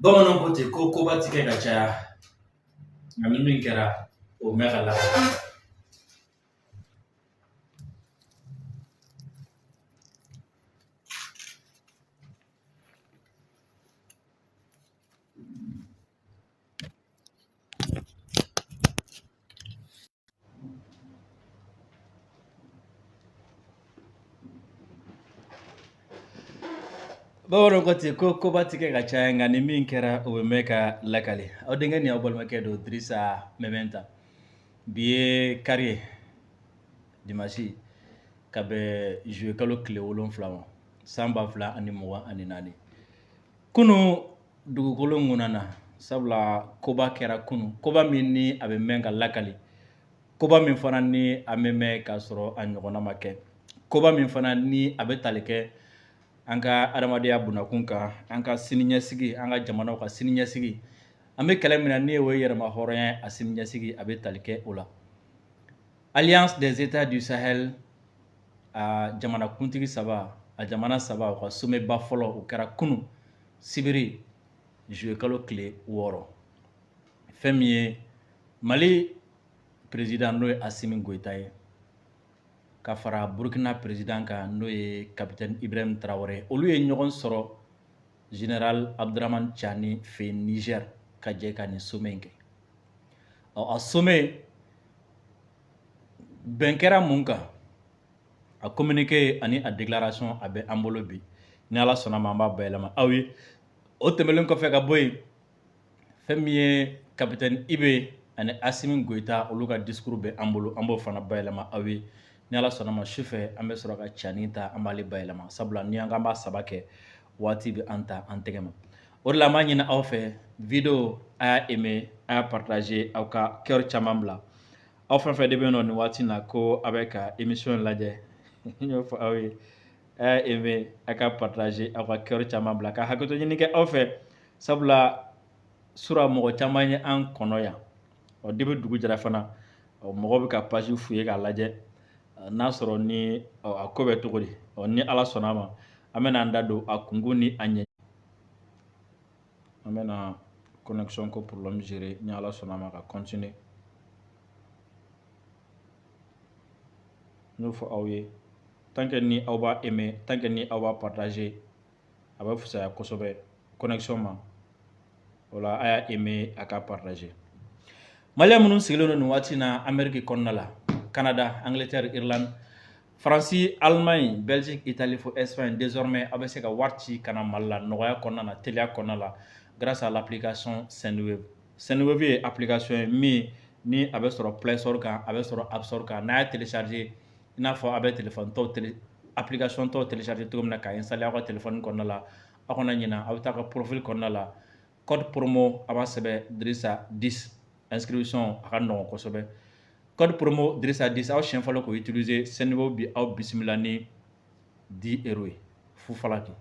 Bamananw ko ten ko koba ti kɛ ka caya nka ni min kɛra o mɛn ka laban. Bamananw ko ten ko koba ti kɛ ka caya nka ni min kɛra o bɛ mɛn ka lakali. Aw denkɛ ni aw balimakɛ don Dirisa Mɛmɛnta. Bi ye kari ye dimanche ka bɛn juillet kalo tile 7 ma san 2024. Kunun dugukolo ŋunana sabula koba kɛra kunun, koba min ni a bɛ mɛn ka lakali, koba min fana ni a bɛ mɛn ka sɔrɔ a ɲɔgɔnna ma kɛ, koba min fana ni a bɛ tali kɛ an ka adamadenya bunakun kan, an ka siniɲɛsigi, an ka jamanaw ka siniɲɛsigi. An bɛ kɛlɛ min na ni o ye yɛrɛma hɔrɔnya a siniɲɛsigi a bɛ tali kɛ o la. Alliance des États du Sahel a jamanakuntigi saba, a jamana saba u ka sommet ba fɔlɔ o kɛra kunun sibiri juillet kalo tile 6. Fɛn min ye Mali président n'o ye Asimi Goyita ye ka fara Burkina président kan n'o ye capitaine Ibrahim Traoré. Olu ye ɲɔgɔn sɔrɔ général Abdramane Tchani fɛ Niger ka jɛ ka nin sommet in kɛ. A sommet bɛn kɛra mun kan? A communiqué ani a déclaration a bɛ an bolo bi. Ni Ala sɔnna ma an b'a bayɛlɛma aw ye. O tɛmɛnen kɔfɛ ka bɔ yen, fɛn min ye capitaine Ibe ani Asimi Goyita olu ka discours bɛ an bolo, an b'o fana bayɛlɛma aw ye. Ni Ala sɔnna ma sufɛ an bɛ sɔrɔ ka Tchani ta an b'ale bayɛlɛma sabula ni an k'an b'a saba kɛ waati bɛ an ta an tɛgɛ ma. O de la an b'a ɲini aw fɛ video a y'a aimer, a y'a partager, aw ka cœur caman bila. Aw fɛn fɛn de bɛ yen nɔ nin waati in na ko a bɛ ka émission lajɛ n y'o fɔ aw ye, a y'a aimer, a ka partager, aw ka cœur caman bila, ka hakɛto ɲini kɛ aw fɛ sabula sura mɔgɔ caman ye an kɔnɔ yan. Depuis dugu jɛra fana mɔgɔw bɛ ka page fouiller k'a lajɛ n'a sɔrɔ ni a ko bɛ cogo di. Ni Ala sɔnna ma an bɛna an da don a kunkun ni a ɲɛ. An bɛna connexion ko problème gérer ni Ala sɔnna ma ka continuer. N y'o fɔ aw ye tant que ni aw b'a aimer, tant que ni aw b'a partager a bɛ fisaya kosɛbɛ connexion ma. O la a y'a aimer, a ka partager. Maliyɛn minnu sigilen don nin waati in na Amérique kɔnɔna la, Canada, Angleterre, Irlande, Faransi, Allemagne, Belgique, Italie fo Espagne désormais a bɛ se ka wari ci ka na Mali la nɔgɔya kɔnɔna na, teliya kɔnɔna la grâce à l'application Sendwave. Sendwave ye application ye min ni a bɛ sɔrɔ Play Store kan, a bɛ sɔrɔ App Store kan. N'a y'a télécharger i n'a fɔ a bɛ téléphone tɔw application tɔw télécharger cogo min na k'a installer aw ka téléphone kɔnɔna la, aw kana ɲinɛ aw bɛ taa ka profil kɔnɔna la code promo a b'a sɛbɛn Dirisa 10 inscription a ka nɔgɔn kosɛbɛ. Code promo Dirisa 10 aw siɲɛ fɔlɔ k'o utiliser Sendwave bi aw bisimila ni 10 € ye fu falaki.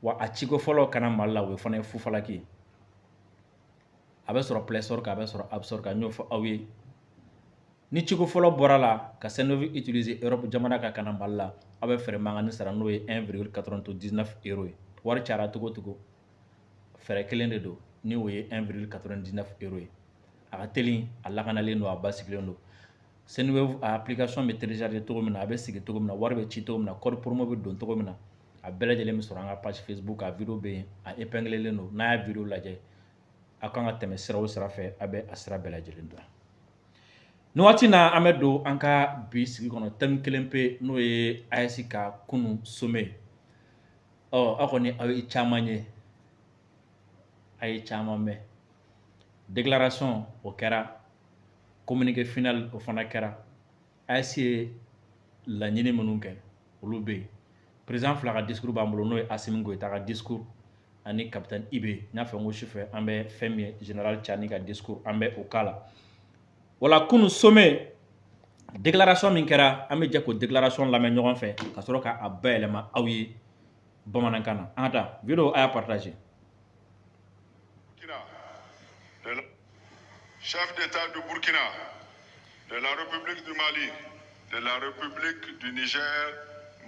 Wa a ciko fɔlɔ kana Mali la o fana ye fu falaki ye. A bɛ sɔrɔ Play Store kan, a bɛ sɔrɔ App Store kan. N y'o fɔ aw ye. Ni ciko fɔlɔ bɔra la ka Sendwave utiliser Europe jamana kan ka na Mali la, aw bɛ fɛɛrɛ mankanni sara n'o ye 1,99 € ye. Wari cayara cogo o cogo fɛɛrɛ kelen de don ni o ye 1,99 € ye. A ka teli, a lakanalen don, a basigilen don. Sendwave a application bɛ télécharger cogo min na, a bɛ sigi cogo min na, wari bɛ ci cogo min na, code promo bɛ don cogo min na, a bɛɛ lajɛlen bɛ sɔrɔ an ka page Facebook a video bɛ yen, a épinglé don. N'a y'a video lajɛ aw kan ka tɛmɛ sira o sira fɛ, a bɛ a sira bɛɛ lajɛlen dɔn. Nin waati in na an bɛ don an ka bi sigi kɔnɔ thème kelen pe n'o ye AES ka kunun sommet. Aw kɔni aw ye caman ye, a ye caman mɛn. Déclaration o kɛra, communiqué final o fana kɛra. AES ye laɲini minnu kɛ olu bɛ yen. Président fila ka discours b'an bolo n'o ye Asimi Goyita ka discours ani capitaine Ibe n'a fait un chiffre en bɛ fɛn général Tchani ka discours en bɛ au cas la wala kunu sommet déclaration min kɛra an bɛ jɛ ko déclaration lamɛn ɲɔgɔn fɛ ka sɔrɔ ka a bayɛlɛma aw ye bamanankan na an ka taa vidéo a y'a partager. Chef d'État du Burkina, de la République du Mali, de la République du Niger,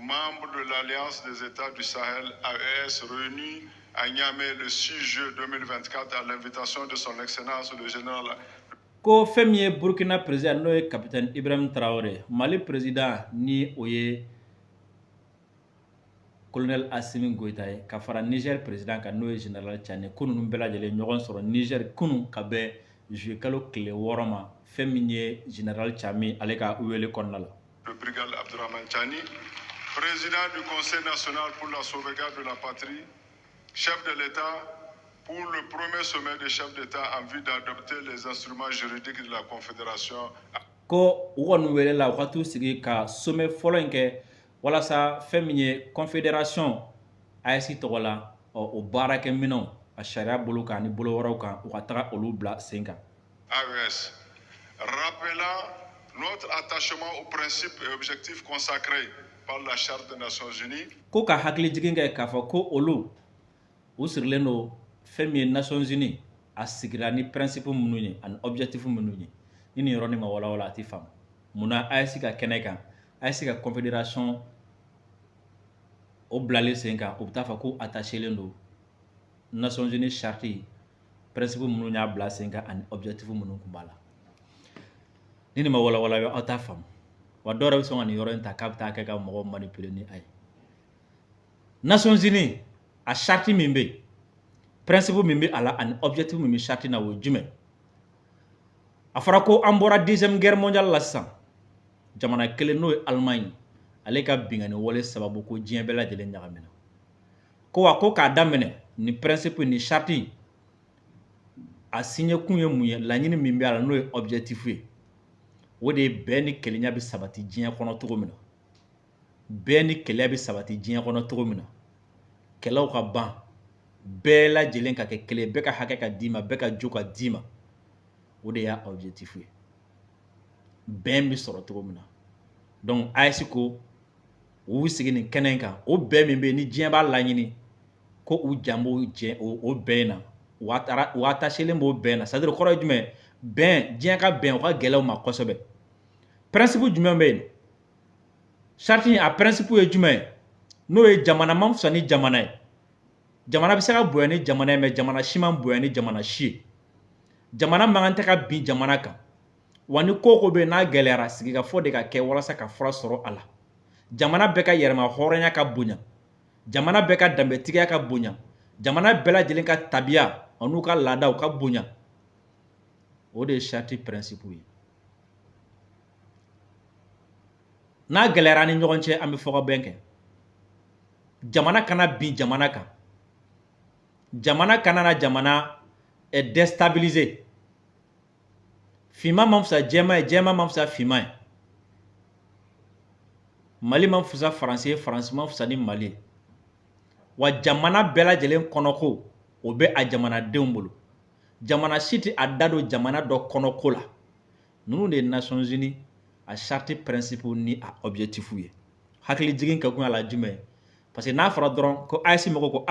membre de l'Alliance des États du Sahel, AES, réunis à Niamey le 6 juillet 2024 à l'invitation de son Excellence le général. Ko fɛn min ye Burkina président n'o ye capitaine Ibrahim Traoré, Mali président ni o ye colonel Assimi Goïta ye ka fara Niger président kan n'o ye général Tchani ko ninnu bɛɛ lajɛlen ɲɔgɔn sɔrɔ Niger kunun ka bɛn juillet kalo tile 6 ma fɛn min ye général Tchani ale ka wele kɔnɔna la. Le brigade Abdourahmane Tchani, président du Conseil national pour la sauvegarde de la patrie, chef de l'État pour le premier sommet des chefs d'État en vue d'adopter les instruments juridiques de la Confédération. Ko u kɔni wele la u ka t'u sigi ka sommet fɔlɔ in kɛ walasa fɛn min ye confédération AES tɔgɔ la o baarakɛminɛnw a sariya bolo kan ni bolo wɛrɛw kan u ka taga olu bila sen kan. AES, rappelant notre attachement aux principes et objectifs consacrés par la Charte des Nations Unies. Ko ka hakili jigin kɛ k'a fɔ ko olu u sirilen don fɛn min ye Nations Unies a sigira ni principe minnu ye ani objectif minnu ye ni nin yɔrɔnin ma walawala a ti faamu munna AES ka kɛnɛ kan AES ka confédération o bilalen sen kan u bɛ taa fɔ ko attachelen don Nations Unies charte principe minnu y'a bila sen kan ani objectif minnu kun b'a la ni nin ma walawala aw t'a faamu wa dɔw yɛrɛ bɛ sɔn ka nin yɔrɔ in ta k'a bɛ taa kɛ ka mɔgɔw manipuler ni a ye Nations Unies a charte min bɛ yen principe min bɛ a la ani objectif min bɛ charte na o ye jumɛn a fɔra ko an bɔra 10e guerre mondiale la sisan jamana kelen n'o ye Allemagne ale ka bingani wale sababu ko diɲɛ bɛɛ lajɛlen ɲagamina ko wa ko k'a daminɛ ni principe ni charte a signé kun ye mun ye laɲini min bɛ a la n'o ye objectif ye o de ye bɛn ni kelenya bɛ sabati diɲɛ kɔnɔ cogo min na bɛn ni kelenya bɛ sabati diɲɛ kɔnɔ cogo min na kɛlɛw ka ban bɛɛ lajɛlen ka kɛ kelen bɛɛ ka hakɛ ka d'i ma bɛɛ ka jo ka d'i ma o de y'a objectif ye bɛn bɛ sɔrɔ cogo min na donc AES ko u sigi nin kɛnɛ in kan o bɛn min bɛ yen ni diɲɛ b'a laɲini ko u jan b'o jɛ o bɛn na u attachelen b'o bɛn na c'est à dire kɔrɔ ye jumɛn bɛn diɲɛ ka bɛn o ka gɛlɛn u ma kosɛbɛ principe jumɛn bɛ yen charte a principe ye jumɛn ye n'o ye jamana man fisa ni jamana ye jamana bɛ se ka bonya ni jamana ye mais jamana si man bonya ni jamana si ye jamana man kan tɛ ka bin jamana kan wa ni ko o ko bɛ yen n'a gɛlɛyara sigikafɔ de ka kɛ walasa ka fura sɔrɔ a la jamana bɛɛ ka yɛrɛma hɔrɔnya ka bonya jamana bɛɛ ka danbetigiya ka bonya jamana bɛɛ lajɛlen ka tabiya an'u ka laadaw ka bonya o de ye charte principe ye n'a gɛlɛyara ni ɲɔgɔn cɛ an bɛ fɔ ka bɛn kɛ jamana kana bin jamana kan jamana kana na jamana déstabiliser finman man fisa jɛman ye jɛman man fisa finman ye Mali man fisa Faransi ye Faransi man fisa ni Mali ye wa jamana bɛɛ lajɛlen kɔnɔko o bɛ a jamanadenw bolo jamana si tɛ a da don jamana dɔ kɔnɔko la ninnu de ye Nations Unies a charte principe ni a objectif ye hakili jigin ka kun a la jumɛn parce que n'a fɔra dɔrɔn ko AES mɔgɔw ko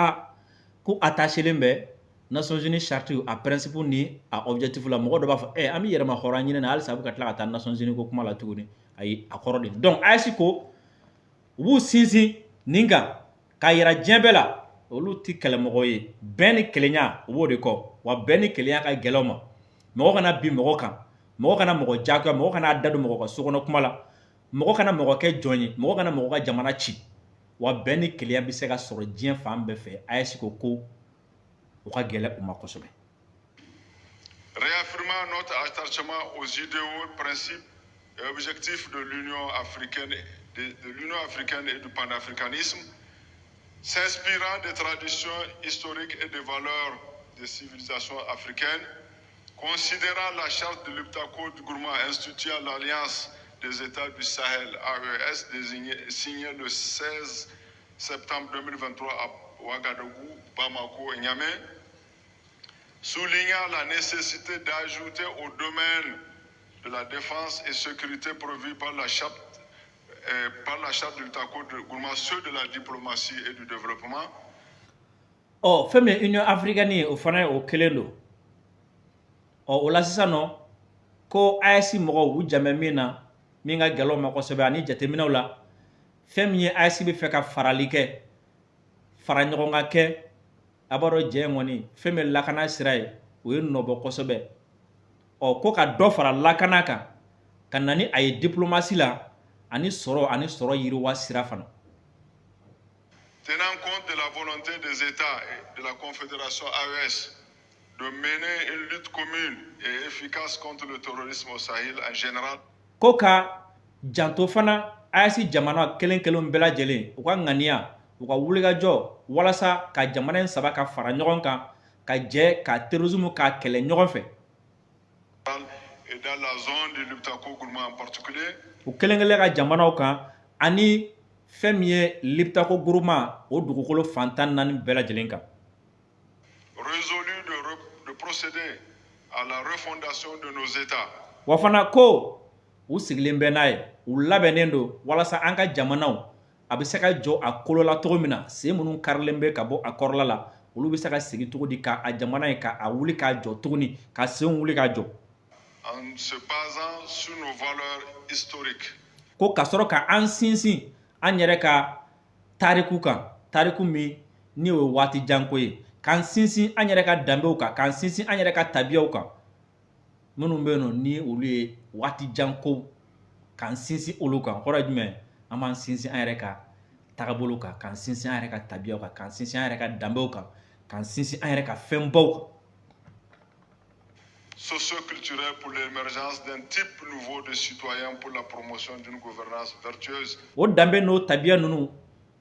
ko attachelen bɛ Nations Unies charte a principe ni a objectif la mɔgɔ dɔ b'a fɔ an bɛ yɛrɛma hɔrɔnya ɲini na halisa a bɛ ka tila ka taa Nations Unies ko kuma la tuguni ayi a kɔrɔ de donc AES ko u b'u sinsin nin kan k'a yira diɲɛ bɛɛ la olu ti kɛlɛmɔgɔ ye bɛn ni kelenya u b'o de kɔ wa bɛn ni kelenya ka gɛlɛn ma mɔgɔ kana bin mɔgɔ kan mɔgɔ kana mɔgɔ jagoya mɔgɔ kana da don mɔgɔ ka sokɔnɔ kuma la mɔgɔ kana mɔgɔ kɛ jɔn ye mɔgɔ kana mɔgɔ ka jamana ci wa bɛn ni kelenya bɛ se ka sɔrɔ diɲɛ fan bɛɛ fɛ AES ko u ka gɛlɛn u ma kosɛbɛ. Réaffirmant notre attachement aux idéaux, principes et objectifs de l'Union africaine, et du panafricanisme, s'inspirant des traditions historiques et des valeurs des civilisations africaines, considérant la charte de l'Iptako du Gourma instituant l'Alliance des États du Sahel, AES, signée le 16 septembre 2023 Ouagadougou, Bamako et Niamey, soulignant la nécessité d'ajouter au domaine de la défense et sécurité prévue par la charte du Lutako de Gourma ceux de la diplomatie et du développement. Oh, femme Union africaine au fana au kelendo. Oh, la sisano ko ayasi mogo wu jame mina minga galo mako sebe ani jatemina la femme ayasi be feka faralike faranyoga ke abaro jengoni femme lakana sirai wu no boko sebe o ko ka do fara lakana ka kanani ay diplomatie la ani soro yiri wa sira fana. Tenant compte de la volonté des États et de la Confédération AES de mener une lutte commune et efficace contre le terrorisme au Sahel en général. Koka janto fana ayasi jamana kelen bela jelen u ka ŋaniya u ka wulikajɔ walasa ka jamana saba ka fara ɲɔgɔn kan ka jɛ ka terrorisme ka kɛlɛ ɲɔgɔn fɛ. Et dans la zone de Liptako Gourma en particulier. U kelen ka jamanaw kan ani fɛn min ye Liptako Gourma o dugukolo fantan naani bɛɛ lajɛlen kan. Résolu de procéder à la refondation de nos États. Wa fana ko u sigilen bɛ n'a ye u labɛnnen don walasa an ka jamanaw a bɛ se ka jɔ a kolo la cogo min na sen minnu karilen bɛ ka bɔ a kɔrɔla la olu bɛ se ka segin cogo di ka a jamana ye ka a wuli k'a jɔ tuguni ka sen wuli k'a jɔ. En se basant sur nos valeurs historiques. Ko ka sɔrɔ ka an sinsin an yɛrɛ ka tariku kan tariku min ni o ye waati janko ye k'an sinsin an yɛrɛ ka danbew kan k'an sinsin an yɛrɛ ka tabiyaw kan minnu bɛ yen nɔ ni olu ye waati janko k'an sinsin olu kan kɔrɔ ye jumɛn an b'an sinsin an yɛrɛ ka tagabolo kan k'an sinsin an yɛrɛ ka tabiyaw kan k'an sinsin an yɛrɛ ka danbew kan k'an sinsin an yɛrɛ ka fɛnbaw kan. Socio-culturel pour l'émergence d'un type nouveau de citoyen pour la promotion d'une gouvernance vertueuse. O danbe n'o tabiya ninnu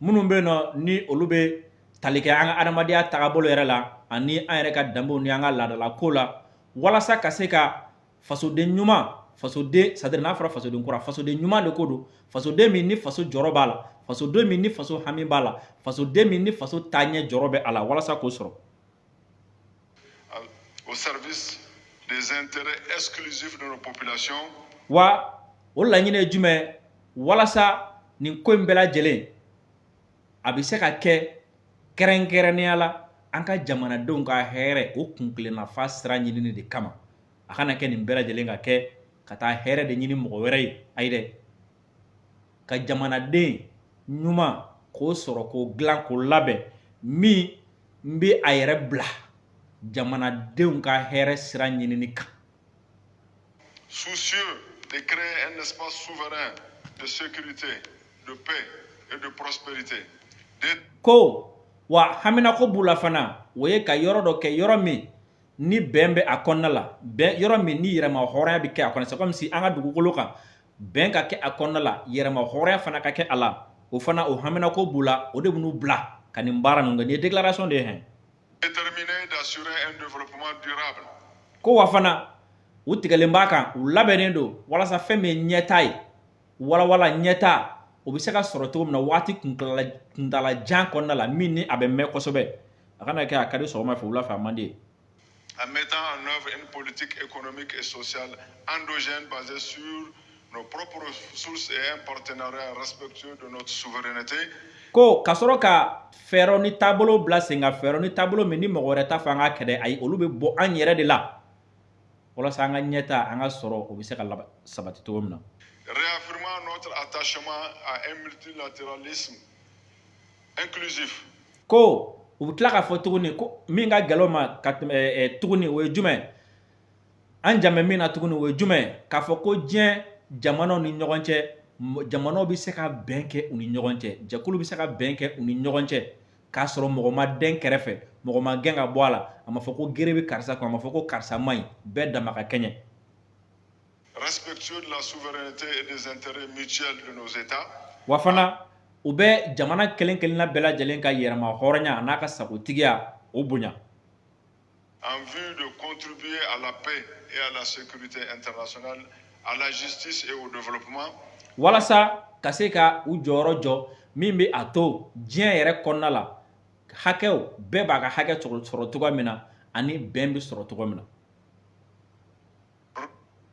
minnu bɛ yen nɔ ni olu bɛ tali kɛ an ka adamadenya tagabolo yɛrɛ la ani an yɛrɛ ka danbew ni an ka laadalako la walasa ka se ka fasoden ɲuman fasoden c'est-à-dire n'a fɔra fasoden kura fasoden ɲuman de ko don fasoden min ni faso jɔrɔ b'a la fasoden min ni faso hami b'a la fasoden min ni faso taaɲɛ jɔrɔ bɛ a la walasa k'o sɔrɔ. Au service des intérêts exclusifs de nos populations. Wa o laɲini ye jumɛn walasa nin ko in bɛɛ lajɛlen a bɛ se ka kɛ kɛrɛnkɛrɛnnenya la an ka jamanadenw ka hɛrɛ o kunkilennafa sira ɲinini de kama a kana kɛ nin bɛɛ lajɛlen ka kɛ ka taa hɛrɛ de ɲini mɔgɔ wɛrɛ ye ayi dɛ ka jamanaden ɲuman k'o sɔrɔ k'o dilan k'o labɛn min bɛ a yɛrɛ bila jamanadenw ka hɛrɛ sira ɲinini kan. Soucieux de créer un espace souverain de sécurité, de paix et de prospérité. Ko wa hamina ko bula fana o ye ka yɔrɔ dɔ kɛ yɔrɔ min ni bɛn bɛ a kɔnɔna la yɔrɔ min ni yɛrɛma hɔrɔnya bɛ kɛ a kɔnɔ c'est comme si an ka dugukolo kan bɛn ka kɛ a kɔnɔna la yɛrɛma hɔrɔnya fana ka kɛ a la o fana o hamina ko bula o de b'u bila ka nin baara ninnu kɛ nin ye déclaration de ye hɛn. Déterminé d'assurer un développement durable. Ko wa fana u tigɛlen b'a kan u labɛnnen don walasa fɛn min ye ɲɛta ye walawala ɲɛta o bɛ se ka sɔrɔ cogo min na waati kuntala jan kɔnɔna la min ni a bɛ mɛn kosɛbɛ a kana kɛ a ka di sɔgɔma fɛ wula fɛ a man di ye. En mettant en œuvre une politique économique et sociale endogène basée sur nos propres ressources et un partenariat respectueux de notre souveraineté. Ko ka sɔrɔ ka fɛɛrɛw ni taabolo bila sen kan fɛɛrɛw ni taabolo min ni mɔgɔ wɛrɛ t'a fɛ an ka kɛ dɛ ayi olu bɛ bɔ an yɛrɛ de la walasa an ka ɲɛta an ka sɔrɔ o bɛ se ka sabati cogo min na. Réaffirmant notre attachement à un multilatéralisme inclusif. Ko u bɛ tila k'a fɔ tuguni ko min ka gɛlɛn ma ka tɛmɛ tuguni o ye jumɛn an jamɛ min na tuguni o ye jumɛn k'a fɔ ko diɲɛ jamanaw ni ɲɔgɔn cɛ jamanaw bɛ se ka bɛn kɛ u ni ɲɔgɔn cɛ jɛkulu bɛ se ka bɛn kɛ u ni ɲɔgɔn cɛ k'a sɔrɔ mɔgɔ ma den kɛrɛfɛ mɔgɔ ma gɛn ka bɔ a la a ma fɔ ko gere bɛ karisa kun a ma fɔ ko karisa man ɲi bɛɛ dama ka kɛɲɛ. Respectueux de la souveraineté et des intérêts mutuels de nos États. Wa fana u bɛ jamana kelen-kelenna bɛɛ lajɛlen ka yɛrɛma hɔrɔnya a n'a ka sagotigiya o bonya. En vue de contribuer à la paix et à la sécurité internationale, à la justice et au développement. Walasa ka se ka u jɔyɔrɔ jɔ min bɛ a to diɲɛ yɛrɛ kɔnɔna la hakɛw bɛɛ b'a ka hakɛ sɔrɔ cogoya min na ani bɛn bɛ sɔrɔ cogoya min na.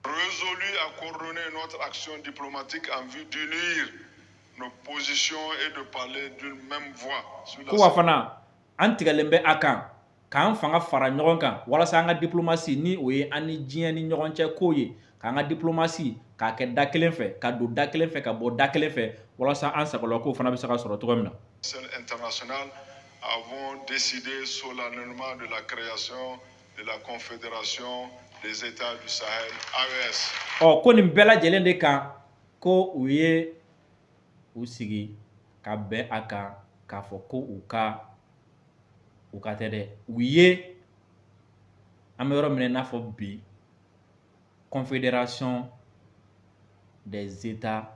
Résolu à coordonner notre action diplomatique en vue d'unir nos positions et de parler d'une même voix. Ko wa fana an tigɛlen bɛ a kan k'an fanga fara ɲɔgɔn kan walasa an ka diplomasi ni o ye an ni diɲɛ ni ɲɔgɔn cɛ ko ye k'an ka diplomasi k'a kɛ da kelen fɛ ka don da kelen fɛ ka bɔ da kelen fɛ walasa an sagolako fana bɛ se ka sɔrɔ cogo min na. International avons décidé solennellement de la création de la Confédération des États du Sahel AES. Ko nin bɛɛ lajɛlen de kan ko u ye u sigi ka bɛn a kan k'a fɔ ko u ka tɛ dɛ u ye an bɛ yɔrɔ min n'a fɔ bi Confédération des États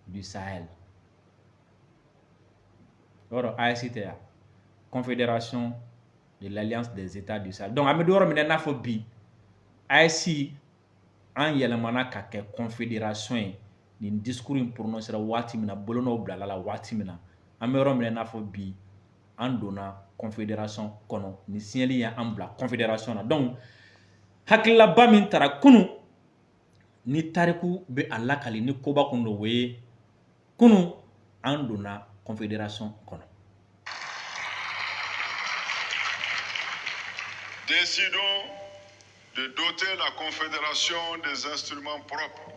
du Sahel. Yɔrɔ AES tɛ ya Confédération de l'Alliance des États du Sahel. Donc an bɛ yɔrɔ min n'a fɔ bi AES an yɛlɛmana ka kɛ confédération ye nin discours in prononcera waati min na bolonɔw bilala la waati min na an bɛ yɔrɔ min n'a fɔ bi an donna confédération kɔnɔ ni signali ye an bila confédération na. Donc hakililaba min taara kunu ni tariku bɛ a lakali ni koba kun don o ye kunu an donna confédération kɔnɔ. Décidons de doter la Confédération des instruments propres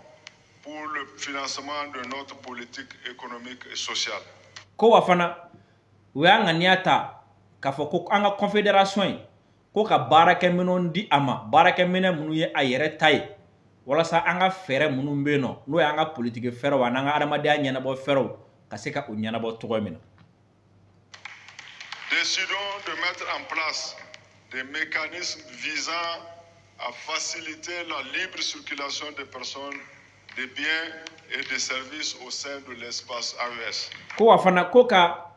pour le financement de notre politique économique et sociale. Ko wa fana u y'a ŋaniya ta k'a fɔ ko an ka confédération ye ko ka baarakɛminɛnw di a ma baarakɛminɛ minnu ye a yɛrɛ ta ye walasa an ka fɛɛrɛ minnu bɛ yen nɔ n'o y'an ka politiki fɛɛrɛw an'an ka adamadenya ɲɛnabɔ fɛɛrɛw ka se ka o ɲɛnabɔ cogo min na. Décidons de mettre en place des mécanismes visant à faciliter la libre circulation des personnes, des biens et des services au sein de l'espace AES. Ko wa fana ko ka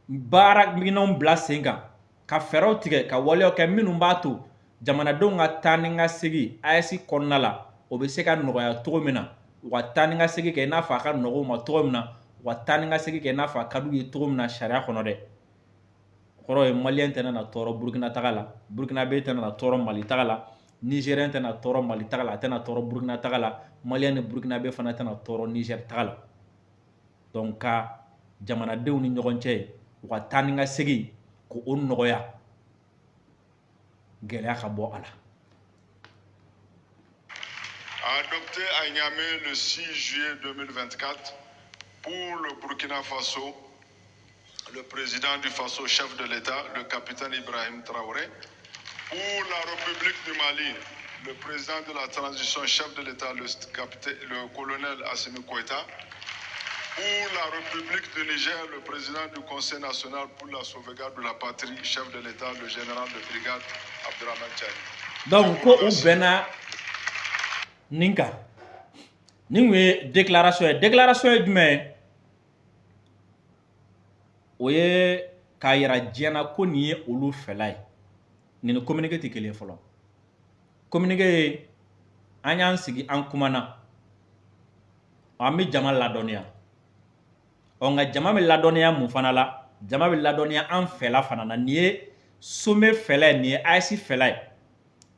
baaraminɛnw bila sen kan ka fɛɛrɛw tigɛ ka waleyaw kɛ minnu b'a to jamanadenw ka taa ni ka segin AES kɔnɔna la o bɛ se ka nɔgɔya cogo min na u ka taa ni ka segin kɛ i n'a fɔ a ka nɔgɔ u ma cogo min na u ka taa ni ka segin kɛ i n'a fɔ a ka d'u ye cogo min na sariya kɔnɔ dɛ. Kɔrɔ ye Maliyɛn tɛna na tɔɔrɔ Burukina taga la Burukinabe tɛna na tɔɔrɔ Mali taga la Nigérien tɛna tɔɔrɔ Mali taga la a tɛna tɔɔrɔ Burukina taga la Maliyɛn ni Burukinabe fana tɛna tɔɔrɔ Niger taga la. Donc ka jamanadenw ni ɲɔgɔn cɛ u ka taa ni ka segin ko o nɔgɔya gɛlɛya ka bɔ a la. Adopté à Niamey le 6 juillet 2024 pour le Burkina Faso, le président du Faso, chef de l'État, le capitaine Ibrahim Traoré. Pour la République du Mali, le président de la transition, chef de l'État, le colonel Assimi Goïta. Pour la République du Niger, le président du Conseil national pour la sauvegarde de la patrie, chef de l'État, le général de brigade Abdurrahman Tchani. Donc, ko u bɛnna nin kan. Nin ye déclaration ye. Déclaration ye jumɛn ye? O ye k'a yira diɲɛ na ko nin ye olu fɛla ye. Nin communiqué tɛ kelen fɔlɔ. Communiqué ye an y'an sigi an kumana. An bɛ jama ladɔnniya. Nka jama bɛ ladɔnniya mun fana la? Jama bɛ ladɔnniya an fɛla fana na. Nin ye sommet fɛla ye, nin ye AES fɛla ye.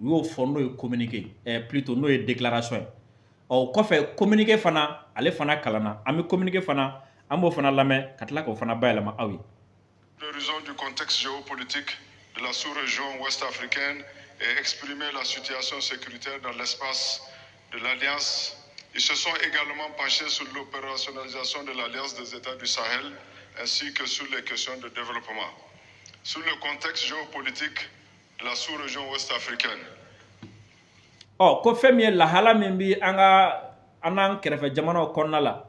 U y'o fɔ n'o ye communiqué plutôt n'o ye déclaration ye. O kɔfɛ communiqué fana ale fana kalanna. An bɛ communiqué fana an b'o fana lamɛn ka tila k'o fana bayɛlɛma aw ye. L'horizon du contexte géopolitique de la sous-région ouest africaine et exprimer la situation sécuritaire dans l'espace de l'Alliance. Ils se sont également penchés sur l'opérationnalisation de l'Alliance des États du Sahel ainsi que sur les questions de développement. Sur le contexte géopolitique de la sous-région ouest africaine. Ko fɛn min ye lahala min bi an n'an kɛrɛfɛ jamanaw kɔnɔna la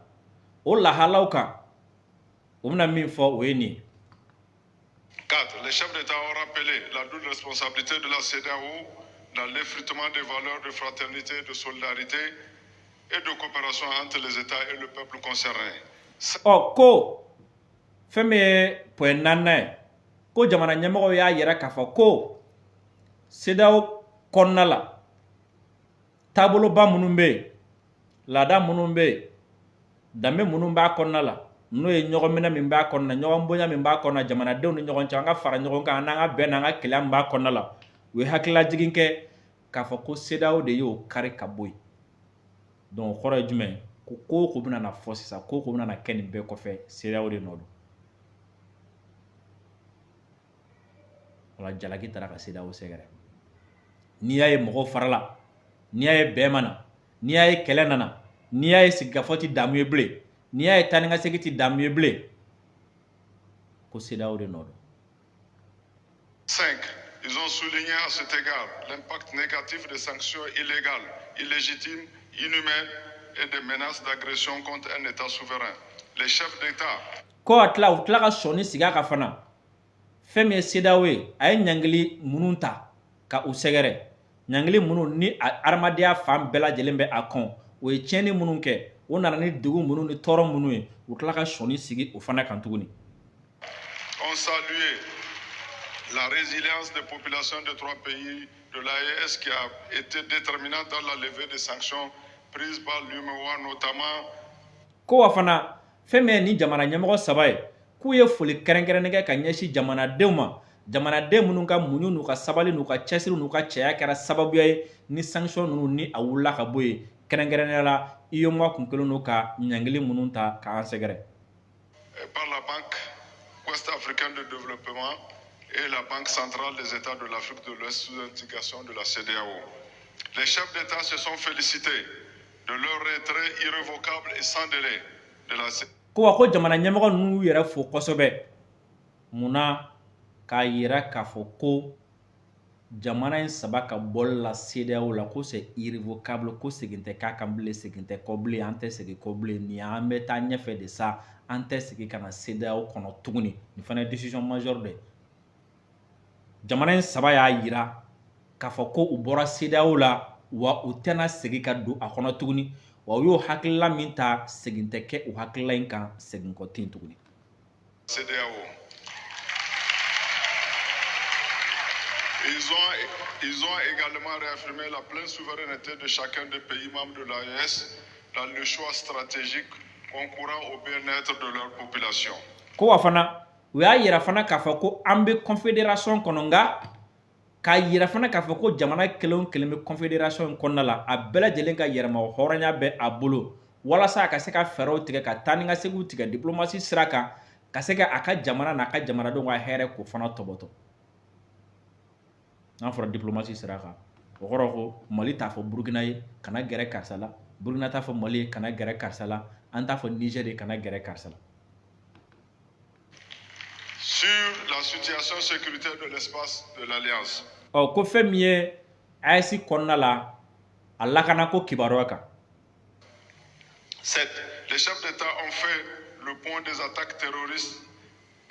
o lahalaw kan o bɛna min fɔ o ye nin ye. 4. Les chefs d'État ont rappelé la double responsabilité de la CEDEAO dans l'effritement des valeurs de fraternité, de solidarité et de coopération entre les États et le peuple concerné. Ko fɛn min ye point 4 ye ko jamana ɲɛmɔgɔw y'a yɛrɛ k'a fɔ ko CEDEAO kɔnɔna la taaboloba minnu bɛ yen laada minnu bɛ yen danbe minnu b'a kɔnɔna la n'o ye ɲɔgɔn minɛ min b'a kɔnɔna ɲɔgɔn bonya min b'a kɔnɔna jamanadenw ni ɲɔgɔn cɛ an ka fara ɲɔgɔn kan n'an ka bɛn n'an ka kɛlɛ min b'a kɔnɔna la u ye hakililajigin kɛ k'a fɔ ko CEDEAO de y'o kari ka bɔ yen donc o kɔrɔ ye jumɛn ko ko o ko bɛna na fɔ sisan ko o ko bɛna na kɛ nin bɛɛ kɔfɛ CEDEAO de nɔ don wala jalaki taara ka CEDEAO sɛgɛrɛ n'i y'a ye mɔgɔw farala n'i y'a ye bɛn ma na n'i y'a ye kɛlɛ nana n'i y'a ye sigikafɔ ti daamu ye bilen n'i y'a ye taa ni ka segin ti daamu ye bilen ko CEDEAO de nɔ don. 5. Ils ont souligné à cet égard l'impact négatif des sanctions illégales, illégitimes, inhumaines et des menaces d'agression contre un État souverain. Les chefs d'État. Ko a tila ka sɔnni sigi a ka fana fɛn min ye CEDEAO ye a ye ɲangili minnu ta ka u sɛgɛrɛ ɲangili minnu ni adamadenya fan bɛɛ lajɛlen bɛ a kan o ye tiɲɛni minnu kɛ o nana ni degun minnu ni tɔɔrɔ minnu ye u tila ka sɔnni sigi o fana kan tuguni. On salue la résilience des populations des 3 pays de l'AES qui a été déterminante dans la levée des sanctions prises par l'UEMOA notamment. Ko wa fana fɛn min ye ni jamana ɲɛmɔgɔ 3 ye k'u ye foli kɛrɛnkɛrɛnnen kɛ ka ɲɛsin jamanadenw ma jamanaden minnu ka muɲu n'u ka sabali n'u ka cɛsiri n'u ka cɛya kɛra sababuya ye ni sanction ninnu ni a wulila ka bɔ yen kɛrɛnkɛrɛnnenya la UEMOA kun kelen don ka ɲangili minnu ta k'an sɛgɛrɛ. Par la Banque ouest-africaine de développement et la Banque centrale des États de l'Afrique de l'Ouest sous indication de la CEDEAO. Les chefs d'État se sont félicités de leur retrait irrévocable et sans délai de la CEDEAO. Ko jamana ɲɛmɔgɔ ninnu yɛrɛ fo kosɛbɛ munna k'a yira k'a fɔ ko jamana in 3 ka bɔli la CEDEAO la ko c'est irrévocable ko segin tɛ k'a kan bilen segin tɛ kɔ bilen an tɛ segin kɔ bilen ni an bɛ taa ɲɛfɛ de sa an tɛ segin ka na CEDEAO kɔnɔ tuguni nin fana ye décision majeure de jamana in 3 y'a yira k'a fɔ ko u bɔra CEDEAO la wa u tɛna segin ka don a kɔnɔ tuguni wa u y'o hakilila min ta segin tɛ kɛ u hakilila in kan segin kɔ ten tuguni. CEDEAO. Ils ont également réaffirmé la pleine souveraineté de chacun des pays membres de l'AES dans le choix stratégique concourant au bien-être de leur population. Ko wa fana u y'a yira fana k'a fɔ ko an bɛ confédération kɔnɔ nka k'a yira fana k'a fɔ ko jamana kelen o kelen bɛ confédération in kɔnɔna la a bɛɛ lajɛlen ka yɛrɛma hɔrɔnya bɛ a bolo walasa a ka se ka fɛɛrɛw tigɛ ka taa ni ka seginw tigɛ diplomasi sira kan ka se ka a ka jamana n'a ka jamanadenw ka hɛrɛ k'o fana tɔbɔtɔ. N'a fɔra diplomasi sira kan o kɔrɔ ko Mali t'a fɔ Burukina ye kana gɛrɛ karisa la Burukina t'a fɔ Mali ye kana gɛrɛ karisa la an t'a fɔ Niger ye kana gɛrɛ karisa la. Sur la situation sécuritaire de l'espace de l'Alliance. Ko fɛn min ye AES kɔnɔna la a lakana ko kibaruya kan. 7. Les chefs d'État ont fait le point des attaques terroristes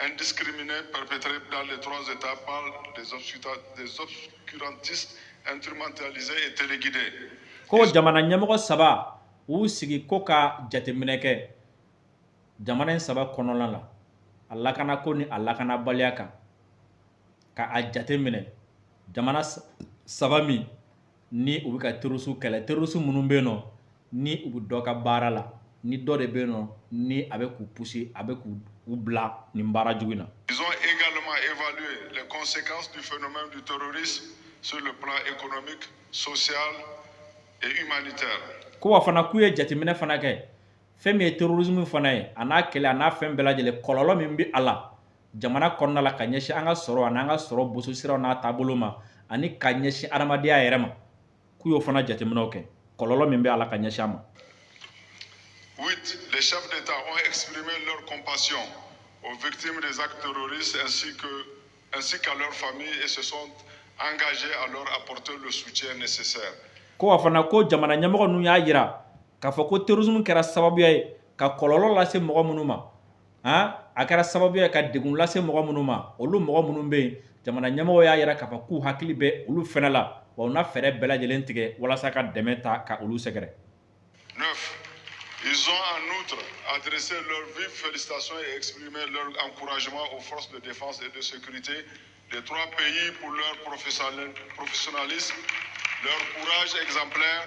indiscriminées perpétrées dans les 3 États par des obscurantistes instrumentalisés et téléguidés. Ko jamana ɲɛmɔgɔ 3 u sigi ko ka jateminɛ kɛ jamana in 3 kɔnɔna la a lakana ko ni a lakanabaliya kan ka a jateminɛ jamana 3 min ni u bɛ ka terroriste kɛlɛ terroriste minnu bɛ yen nɔ ni u bɛ dɔ ka baara la ni dɔ de bɛ yen nɔ ni a bɛ k'u pousser a bɛ k'u bila nin baara jugu in na. Ils ont également évalué les conséquences du phénomène du terrorisme sur le plan économique, social et humanitaire. Ko wa fana k'u ye jateminɛ fana kɛ fɛn min ye terrorisme fana ye a n'a kɛlɛ a n'a fɛn bɛɛ lajɛlen kɔlɔlɔ min bɛ a la jamana kɔnɔna la ka ɲɛsin an ka sɔrɔ ani an ka sɔrɔ boso siraw n'a taabolo ma ani ka ɲɛsin adamadenya yɛrɛ ma k'u y'o fana jateminɛw kɛ kɔlɔlɔ min bɛ a la ka ɲɛsin a ma. 8. Les chefs d'État ont exprimé leur compassion aux victimes des actes terroristes ainsi qu'à leurs familles et se sont engagés à leur apporter le soutien nécessaire. Ko wa fana ko jamana ɲɛmɔgɔ ninnu y'a yira k'a fɔ ko terrorisme kɛra sababuya ye ka kɔlɔlɔ lase mɔgɔ minnu ma a kɛra sababuya ye ka degun lase mɔgɔ minnu ma olu mɔgɔ minnu bɛ yen jamana ɲɛmɔgɔ y'a yira k'a fɔ k'u hakili bɛ olu fɛnɛ la wa u na fɛɛrɛ bɛɛ lajɛlen tigɛ walasa ka dɛmɛ ta ka olu sɛgɛrɛ. 9. Ils ont en outre adressé leurs vives félicitations et exprimé leur encouragement aux forces de défense et de sécurité des 3 pays pour leur professionnalisme, leur courage exemplaire,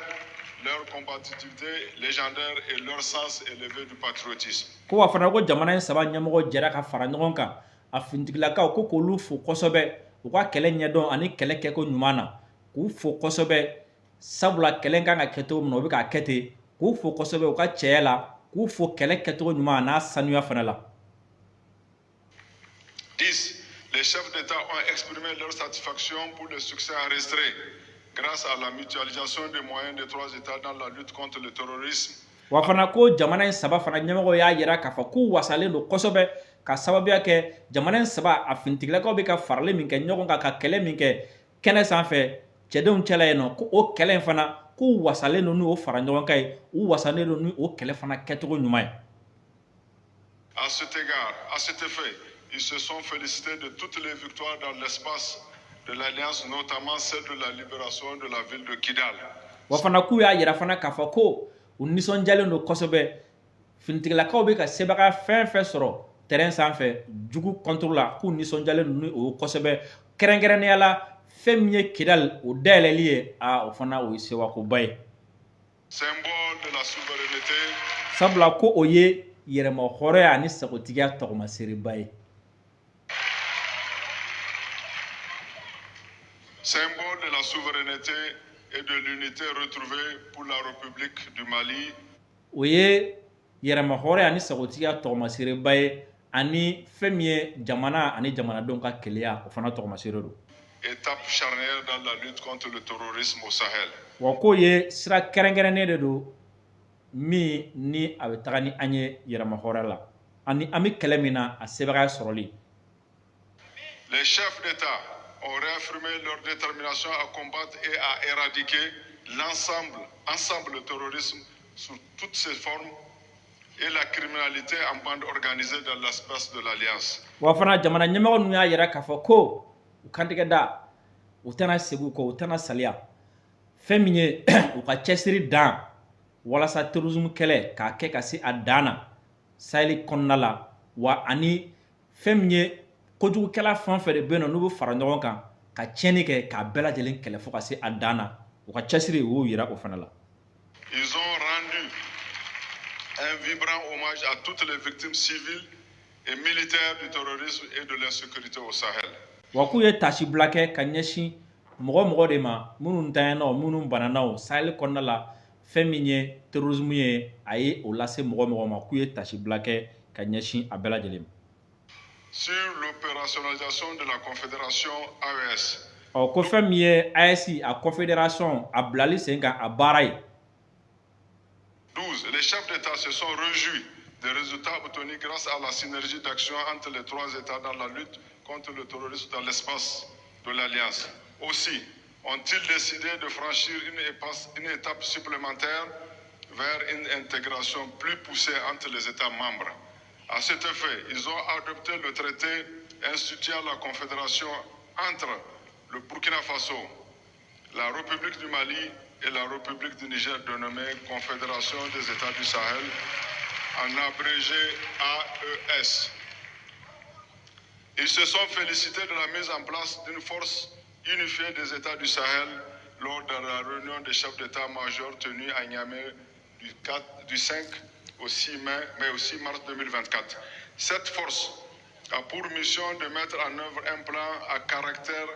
leur combativité légendaire et leur sens élevé du patriotisme. Ko wa fana ko jamana in saba ɲɛmɔgɔ jɛra ka fara ɲɔgɔn kan a finitigilakaw ko k'olu fo kosɛbɛ u ka kɛlɛ ɲɛdɔn ani kɛlɛ kɛko ɲuman na k'u fo kosɛbɛ sabula kɛlɛ kan ka kɛ cogo min na u bɛ k'a kɛ ten k'u fo kosɛbɛ u ka cɛya la k'u fo kɛlɛ kɛcogo ɲuman n'a sanuya fana la. 10. Les chefs d'État ont exprimé leur satisfaction pour le succès enregistré grâce à la mutualisation des moyens des trois États dans la lutte contre le terrorisme. Wa fana ko jamana in saba fana ɲɛmɔgɔ y'a yira k'a fɔ k'u wasalen don kosɛbɛ ka sababuya kɛ jamana in saba a finitigilakaw bɛ ka farali min kɛ ɲɔgɔn kan ka kɛlɛ min kɛ kɛnɛ sanfɛ cɛdenw cɛla yen nɔ ko o kɛlɛ in fana k'u wasalen don n'o fara ɲɔgɔn kan ye u wasalen don ni o kɛlɛ fana kɛcogo ɲuman ye. À cet égard, à cet effet, ils se sont félicités de toutes les victoires dans l'espace de l'Alliance, notamment celle de la libération de la ville de Kidal. Wa fana k'u y'a yira fana k'a fɔ ko u nisɔndiyalen don kosɛbɛ finitigilakaw bɛ ka sebaga fɛn fɛn sɔrɔ terrain sanfɛ jugu contre la k'u nisɔndiyalen don ni o kosɛbɛ kɛrɛnkɛrɛnnenya la fɛn min ye Kidal o dayɛlɛli ye o fana o ye sewakoba ye. Symbole de la souveraineté. Sabula ko o ye yɛrɛma hɔrɔnya ani sagotigiya tɔgɔmaseriba ye. Symbole de la souveraineté et de l'unité retrouvée pour la République du Mali. O ye yɛrɛma hɔrɔnya ani sagotigiya tɔgɔmaseriba ye ani fɛn min ye jamana ani jamanadenw ka keleya o fana tɔgɔmaseri don. Étape charnière dans la lutte contre le terrorisme au Sahel. Wa ko ye sira kɛrɛnkɛrɛnnen de don min ni a bɛ taga ni an ye yɛrɛma hɔrɔnya la ani an bɛ kɛlɛ min na a sebaga sɔrɔli. Les chefs d'État ont réaffirmé leur détermination à combattre et à éradiquer ensemble le terrorisme sous toutes ses formes et la criminalité en bande organisée dans l'espace de l'Alliance. Wa fana jamana ɲɛmɔgɔ ninnu y'a yira k'a fɔ ko u kantigɛ da u tɛna segin u kɔ u tɛna saliya fɛn min ye u ka cɛsiri dan walasa terrorisme kɛlɛ k'a kɛ ka se a dan na Sahel kɔnɔna la wa ani fɛn min ye kojugukɛla fɛn o fɛn de bɛ yen nɔ n'u bɛ fara ɲɔgɔn kan ka tiɲɛni kɛ k'a bɛɛ lajɛlen kɛlɛ fo ka se a dan na u ka cɛsiri u y'o yira o fana la. Ils ont rendu un vibrant hommage à toutes les victimes civiles et militaires du terrorisme et de l'insécurité au Sahel. Wa k'u ye tasibila kɛ ka ɲɛsin mɔgɔ de ma minnu ntanyana minnu banana o Sahel kɔnɔna la fɛn min ye terrorisme ye a ye o lase mɔgɔ ma k'u ye tasibila kɛ ka ɲɛsin a bɛɛ lajɛlen ma. Sur l'opérationnalisation de la Confédération AES. Ko fɛn min ye AES a confédération a bilali sen kan a baara ye. 12. Les chefs d'État se sont réjouis des résultats obtenus grâce à la synergie d'action entre les trois États dans la lutte contre le terrorisme dans l'espace de l'Alliance. Aussi, ont-ils décidé de franchir une étape supplémentaire vers une intégration plus poussée entre les États membres. À cet effet, ils ont adopté le traité instituant la confédération entre le Burkina Faso, la République du Mali et la République du Niger, dénommée Confédération des États du Sahel, en abrégé AES. Ils se sont félicités de la mise en place d'une force unifiée des États du Sahel lors de la réunion des chefs d'État-major tenue à Niamey du 5 au 6 mai, mais aussi mars 2024. Cette force a pour mission de mettre en œuvre un plan à caractère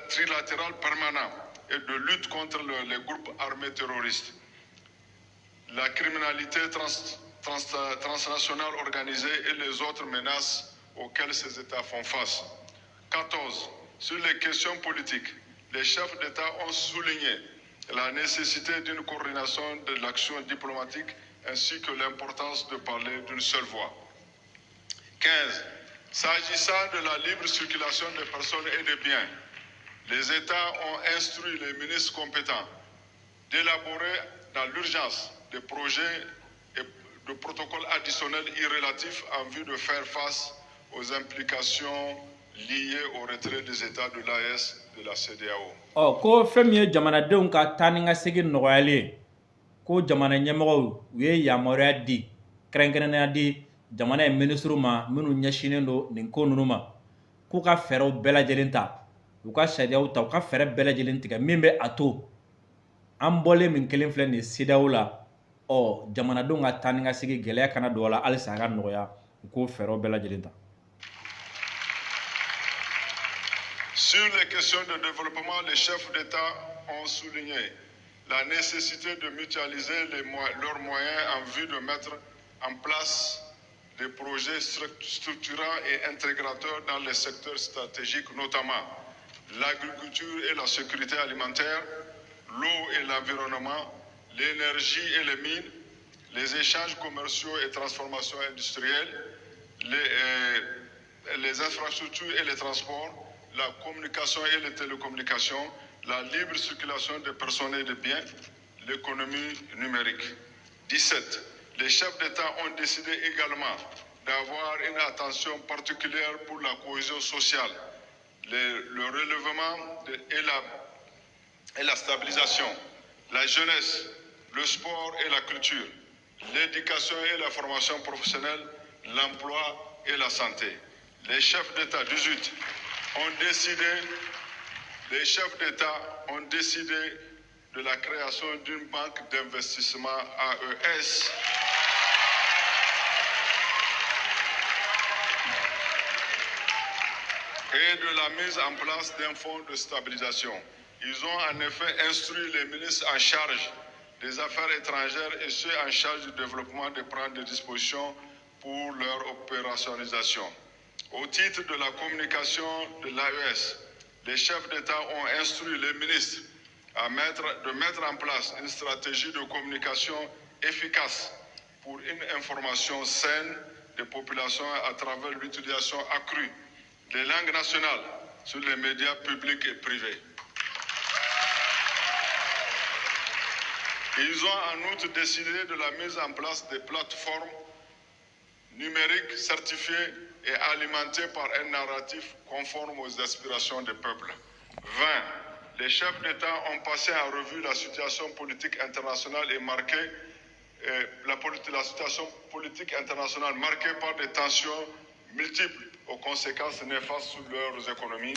trilatéral permanent et de lutte contre les groupes armés terroristes, la criminalité transnationale organisée et les autres menaces auxquelles ces États font face. 14. Sur les questions politiques, les chefs d'État ont souligné la nécessité d'une coordination de l'action diplomatique ainsi que l'importance de parler d'une seule voix. 15. S'agissant de la libre circulation des personnes et des biens, les États ont instruit les ministres compétents d'élaborer dans l'urgence des projets et de protocoles additionnels irrélatifs en vue de faire face aux implications liées au retrait des États de l'AES de la CEDEAO. Ko fɛn min ye jamanadenw ka taa ni ka segin nɔgɔyalen ko jamana ɲɛmɔgɔw u ye yamaruya di kɛrɛnkɛrɛnnenya di jamana ye ministre ma minnu ɲɛsinnen don nin ko ninnu ma k'u ka fɛɛrɛw bɛɛ lajɛlen ta u ka sariyaw ta u ka fɛɛrɛ bɛɛ lajɛlen tigɛ min bɛ a to an bɔlen min kelen filɛ nin CEDEAO la jamanadenw ka taa ni ka segin gɛlɛya kana don a la halisa a ka nɔgɔya u k'o fɛɛrɛw bɛɛ lajɛlen ta. Sur les questions de développement, les chefs d'État ont souligné la nécessité de mutualiser leurs moyens en vue de mettre en place des projets structurants et intégrateurs dans les secteurs stratégiques, notamment l'agriculture et la sécurité alimentaire, l'eau et l'environnement, l'énergie et les mines, les échanges commerciaux et transformations industrielles, les infrastructures et les transports, la communication et les télécommunications, la libre circulation des personnes et des biens, l'économie numérique. 17. Les chefs d'État ont décidé également d'avoir une attention particulière pour la cohésion sociale, le relèvement et la stabilisation, la jeunesse, le sport et la culture, l'éducation et la formation professionnelle, l'emploi et la santé. Les chefs d'État 18 les chefs d'État ont décidé de la création d'une banque d'investissement AES et de la mise en place d'un fonds de stabilisation. Ils ont en effet instruit les ministres en charge des affaires étrangères et ceux en charge du développement de prendre des dispositions pour leur opérationnalisation. Au titre de la communication de l'AES, les chefs d'État ont instruit les ministres de mettre en place une stratégie de communication efficace pour une information saine des populations à travers l'utilisation accrue des langues nationales sur les médias publics et privés. Ils ont en outre décidé de la mise en place des plateformes numériques certifiées et alimentées par un narratif conforme aux aspirations des peuples. 20. Les chefs d'État ont passé en revue la situation politique internationale et la situation politique internationale marquée par des tensions multiples aux conséquences néfastes sur leurs économies,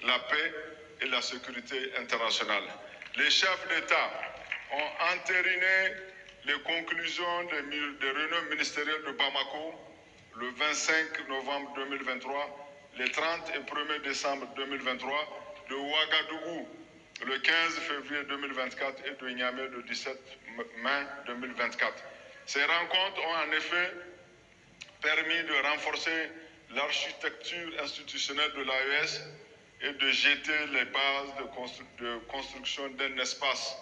la paix et la sécurité internationale. Les chefs d'État ont entériné les conclusions des réunions ministérielles de Bamako le 25 novembre 2023, le 30 et 1er décembre 2023, de Ouagadougou le 15 février 2024 et de Niamey le 17 mai 2024. Ces rencontres ont en effet permis de renforcer l'architecture institutionnelle de l'AES et de jeter les bases de construction d'un espace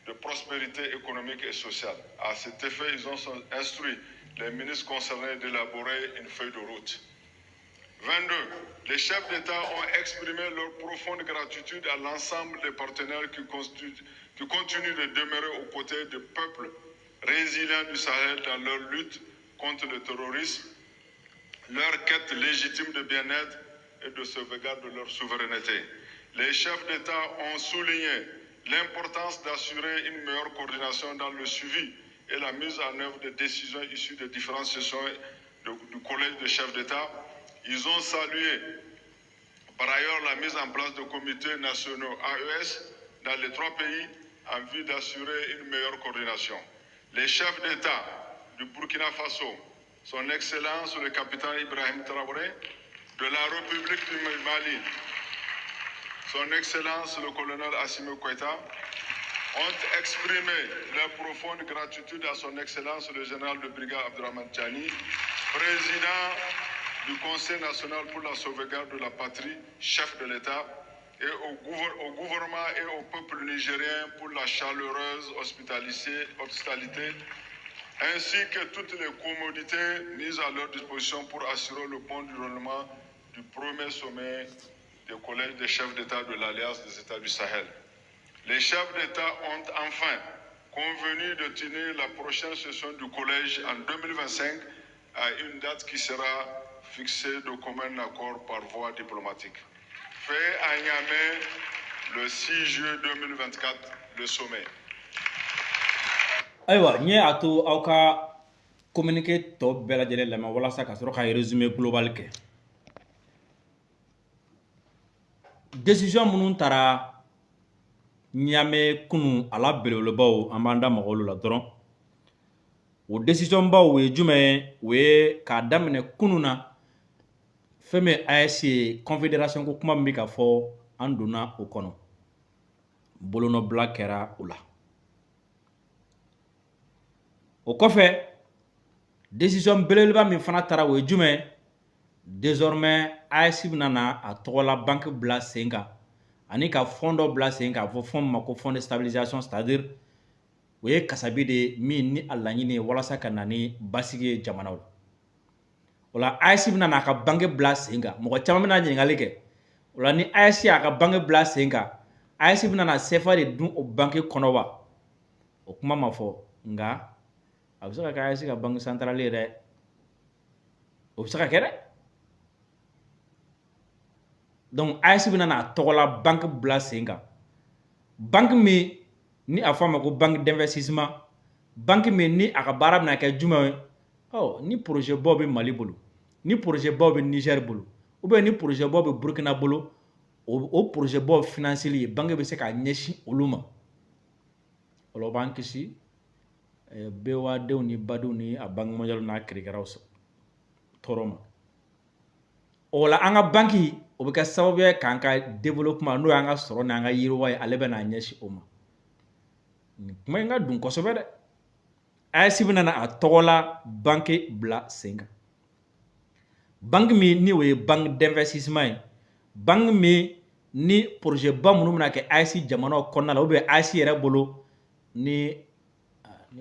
de prospérité économique et sociale. À cet effet, ils ont instruit les ministres concernés d'élaborer une feuille de route. 22. Les chefs d'État ont exprimé leur profonde gratitude à l'ensemble des partenaires qui continuent de demeurer aux côtés des peuples résilients du Sahel dans leur lutte contre le terrorisme, leur quête légitime de bien-être et de sauvegarde de leur souveraineté. Les chefs d'État ont souligné l'importance d'assurer une meilleure coordination dans le suivi et la mise en œuvre des décisions issues des différentes sessions du Collège des chefs d'État. Ils ont salué par ailleurs la mise en place de comités nationaux AES dans les 3 pays en vue d'assurer une meilleure coordination. Les chefs d'État du Burkina Faso, son Excellence le capitaine Ibrahim Traoré, de la République du Mali, son Excellence le colonel Assimi Goïta, ont exprimé leur profonde gratitude à son Excellence le général de brigade Abdourahmane Tiani, président du Conseil national pour la sauvegarde de la patrie, chef de l'État, et au gouvernement et au peuple nigérien pour la chaleureuse hospitalité, ainsi que toutes les commodités mises à leur disposition pour assurer le bon déroulement du premier sommet du Collège des chefs d'État de l'Alliance des États du Sahel. Les chefs d'État ont enfin convenu de tenir la prochaine session du Collège en 2025 à une date qui sera fixée de commun accord par voie diplomatique. Fait à Niamey le 6 juillet 2024, le sommet. Aïwa, nye ato aw ka communiqué tɔ bɛɛ lajɛlen lamɛn walasa ka sɔrɔ ka résumé global kɛ. décision minnu taara Niamey kunu a la belebelebaw an b'an da maga olu la dɔrɔn o décision baw o ye jumɛn ye o ye k'a daminɛ kunu na fɛn min AES ye confédération ko kuma min bɛ ka fɔ an donna o kɔnɔ bolonɔbila kɛra o la o kɔfɛ décision belebeleba min fana taara o ye jumɛn ye désormais AES bɛna na a tɔgɔla banque bila sen kan ani ka fond dɔ bila sen kan a fɔ fond ma ko fond de stabilisation c'est-à-dire o ye kasabi de min ni a laɲini ye walasa ka na ni basigi ye jamanaw la o la AES bɛna na a ka banque bila sen kan mɔgɔ caman bɛna ɲininkali kɛ o la ni AES y'a ka banque bila sen kan AES bɛna na CFA de dun o banque kɔnɔ wa o kuma ma fɔ nka a bɛ se ka kɛ AES ka banque centrale ye dɛ o bɛ se ka kɛ dɛ donc AES bɛna na a tɔgɔla banque bila sen kan banque min ni a fɔ a ma ko banque d'investissement banque min ni a ka baara bɛna kɛ jumɛn ye ni projet baw bɛ Mali bolo ni projet baw bɛ Niger bolo ou bien ni projet baw bɛ Burkina bolo o projet baw financeli ye banque bɛ se ka ɲɛsin olu ma o la o b'an kisi BOA denw ni badenw ni a banque mondiale n'a kirikiraw tɔɔrɔ ma o la an ka banque o bɛ kɛ sababu ye k'an ka développement n'o y'an ka sɔrɔ n'an ka yiriwa ye ale bɛ n'a ɲɛsin o ma nin kuma in ka dun kosɛbɛ dɛ AES bɛna na a tɔgɔla banque bila sen kan banque min ni o ye banque d'investissement ye banque min ni projet ba minnu bɛna kɛ AES jamanaw kɔnɔna la ou bien AES yɛrɛ bolo ni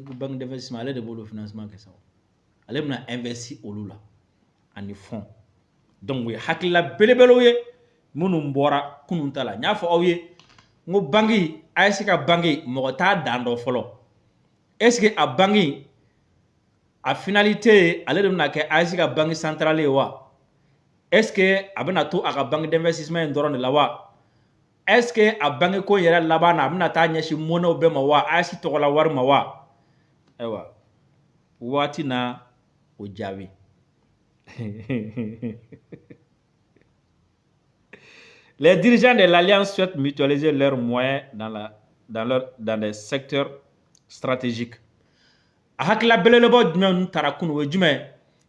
ko banque d'investissement ale de b'olu financement kɛ sa ale bɛna investir olu la ani fond donc o ye hakilila belebelew ye minnu bɔra kunun ta la n y'a fɔ aw ye n ko banque AES ka banque mɔgɔ t'a dan dɔn fɔlɔ est-ce que a banque a finalité ale de bɛna kɛ AES ka banque centrale ye wa est-ce que a bɛna to a ka banque d'investissement in dɔrɔn de la wa est-ce que a banque ko yɛrɛ laban na a bɛna taa ɲɛsin monnaiw bɛɛ ma wa AES tɔgɔla wari ma wa ayiwa waati na o jaabi Les dirigeants de l'Alliance souhaitent mutualiser leurs moyens dans des secteurs stratégiques. A hakilila belebelebaw jumɛn taara kunu o ye jumɛn ye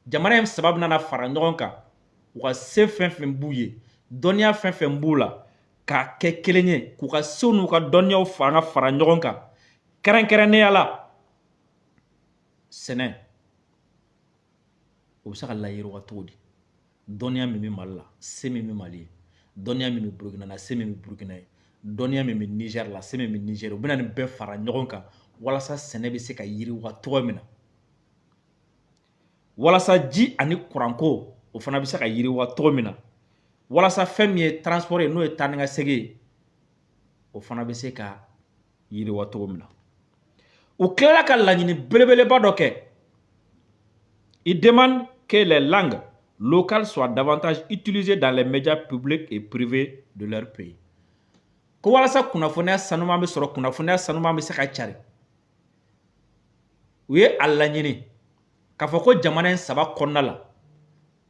jamana in saba bɛna fara ɲɔgɔn kan u ka se fɛn fɛn b'u ye dɔnniya fɛn fɛn b'u la k'a kɛ kelen ye k'u ka sew n'u ka dɔnniyaw fara ɲɔgɔn kan kɛrɛnkɛrɛnnenya la sɛnɛ o bɛ se ka layiriwa cogo di dɔnniya min bɛ Mali la se min bɛ Mali ye dɔnniya min bɛ Burukina la se min bɛ Burukina ye dɔnniya min bɛ Niger la se min bɛ Niger u bɛna nin bɛɛ fara ɲɔgɔn kan walasa sɛnɛ bɛ se ka yiriwa cogo min na walasa ji ani kuranko o fana bɛ se ka yiriwa cogo min na walasa fɛn min ye transport ye n'o ye taa ni ka segin ye o fana bɛ se ka yiriwa cogo min na u tilala ka laɲini belebeleba dɔ kɛ il demande que les langues locales soient davantage utilisées dans les médias publics et privés de leur pays. Ko walasa kunnafoniya sanuman bɛ sɔrɔ kunnafoniya sanuman bɛ se ka cari u ye a laɲini k'a fɔ ko jamana in saba kɔnɔna la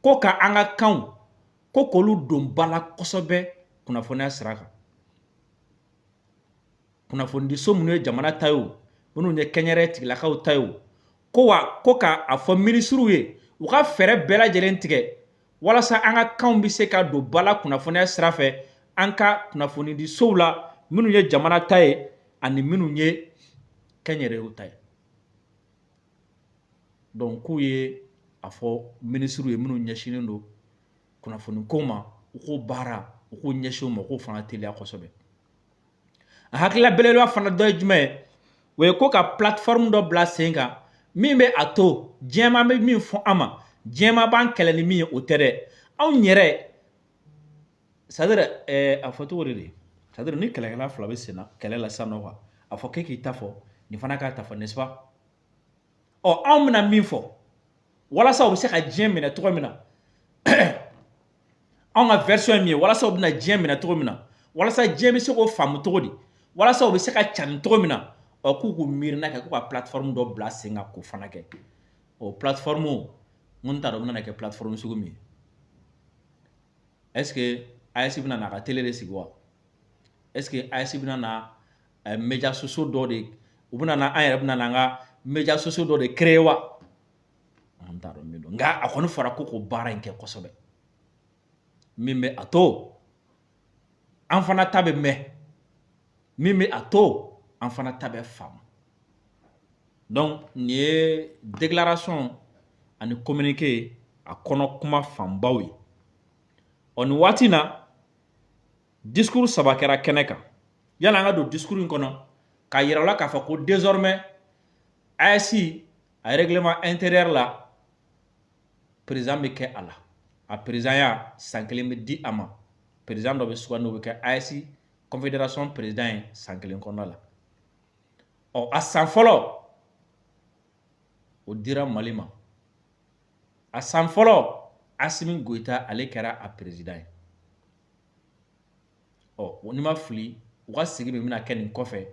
ko ka an ka kanw ko k'olu don ba la kosɛbɛ kunnafoniya sira kan kunnafonidiso minnu ye jamana ta ye o minnu ye kɛnyɛrɛye tigilakaw ta ye o ko ka a fɔ minisiriw ye u ka fɛɛrɛ bɛɛ lajɛlen tigɛ walasa an ka kanw bɛ se ka don ba la kunnafoniya sira fɛ an ka kunnafonidisow la minnu ye jamana ta ye ani minnu ye kɛnyɛrɛyew ta ye donc k'u ye a fɔ minisiriw ye minnu ɲɛsinnen don kunnafoniko ma u k'o baara u k'o ɲɛsin o ma u k'o fana teliya kosɛbɛ a hakilila belebeleba fana dɔ ye jumɛn ye o ye ko ka plateforme dɔ bila sen kan min bɛ a to diɲɛma bɛ min fɔ an ma diɲɛma b'an kɛlɛ ni min ye o tɛ dɛ anw yɛrɛ c'est-à-dire a fɔ cogo de ye c'est-à-dire ni kɛlɛkɛla fila bɛ senna kɛlɛ la sisan nɔ a fɔ k'e k'i ta fɔ nin fana k'a ta fɔ n'est-ce pas anw bɛna min fɔ walasa u bɛ se ka diɲɛ minɛ cogo min na anw ka version ye min ye walasa u bɛna diɲɛ minɛ cogo min na walasa diɲɛ bɛ se k'o faamu cogo di walasa u bɛ se ka carin cogo min na k'u k'u miirina kɛ k'u ka plateforme dɔ bila sen kan k'o fana kɛ o plateforme n t'a dɔn o bɛna kɛ plateforme sugu min ye est-ce que AES bɛna na ka télé de sigi wa est-ce que AES bɛna na médias sociaux dɔ de u bɛna na an yɛrɛ bɛna na an ka médias sociaux dɔ de créer wa an t'a dɔn min don nka a kɔni fɔra ko baara in kɛ kosɛbɛ min bɛ a to an fana ta bɛ mɛn min bɛ a to an fana ta bɛ faamu donc nin ye déclaration ani communiqué a kɔnɔ kuma fanbaw ye ɔ nin waati na discours saba kɛra kɛnɛ kan yala an ka don discours in kɔnɔ k'a yira la k'a fɔ ko désormais AES a règlement intérieur la président bɛ kɛ a la a présidenya san 1 bɛ di a ma président dɔ bɛ sugandi o bɛ kɛ AES confédération président ye san 1 kɔnɔna la ɔ a san fɔlɔ o dira Mali ma a san fɔlɔ Assimi Goïta ale kɛra a président ye ɔ ni ma fili u ka sigi min bɛna kɛ nin kɔfɛ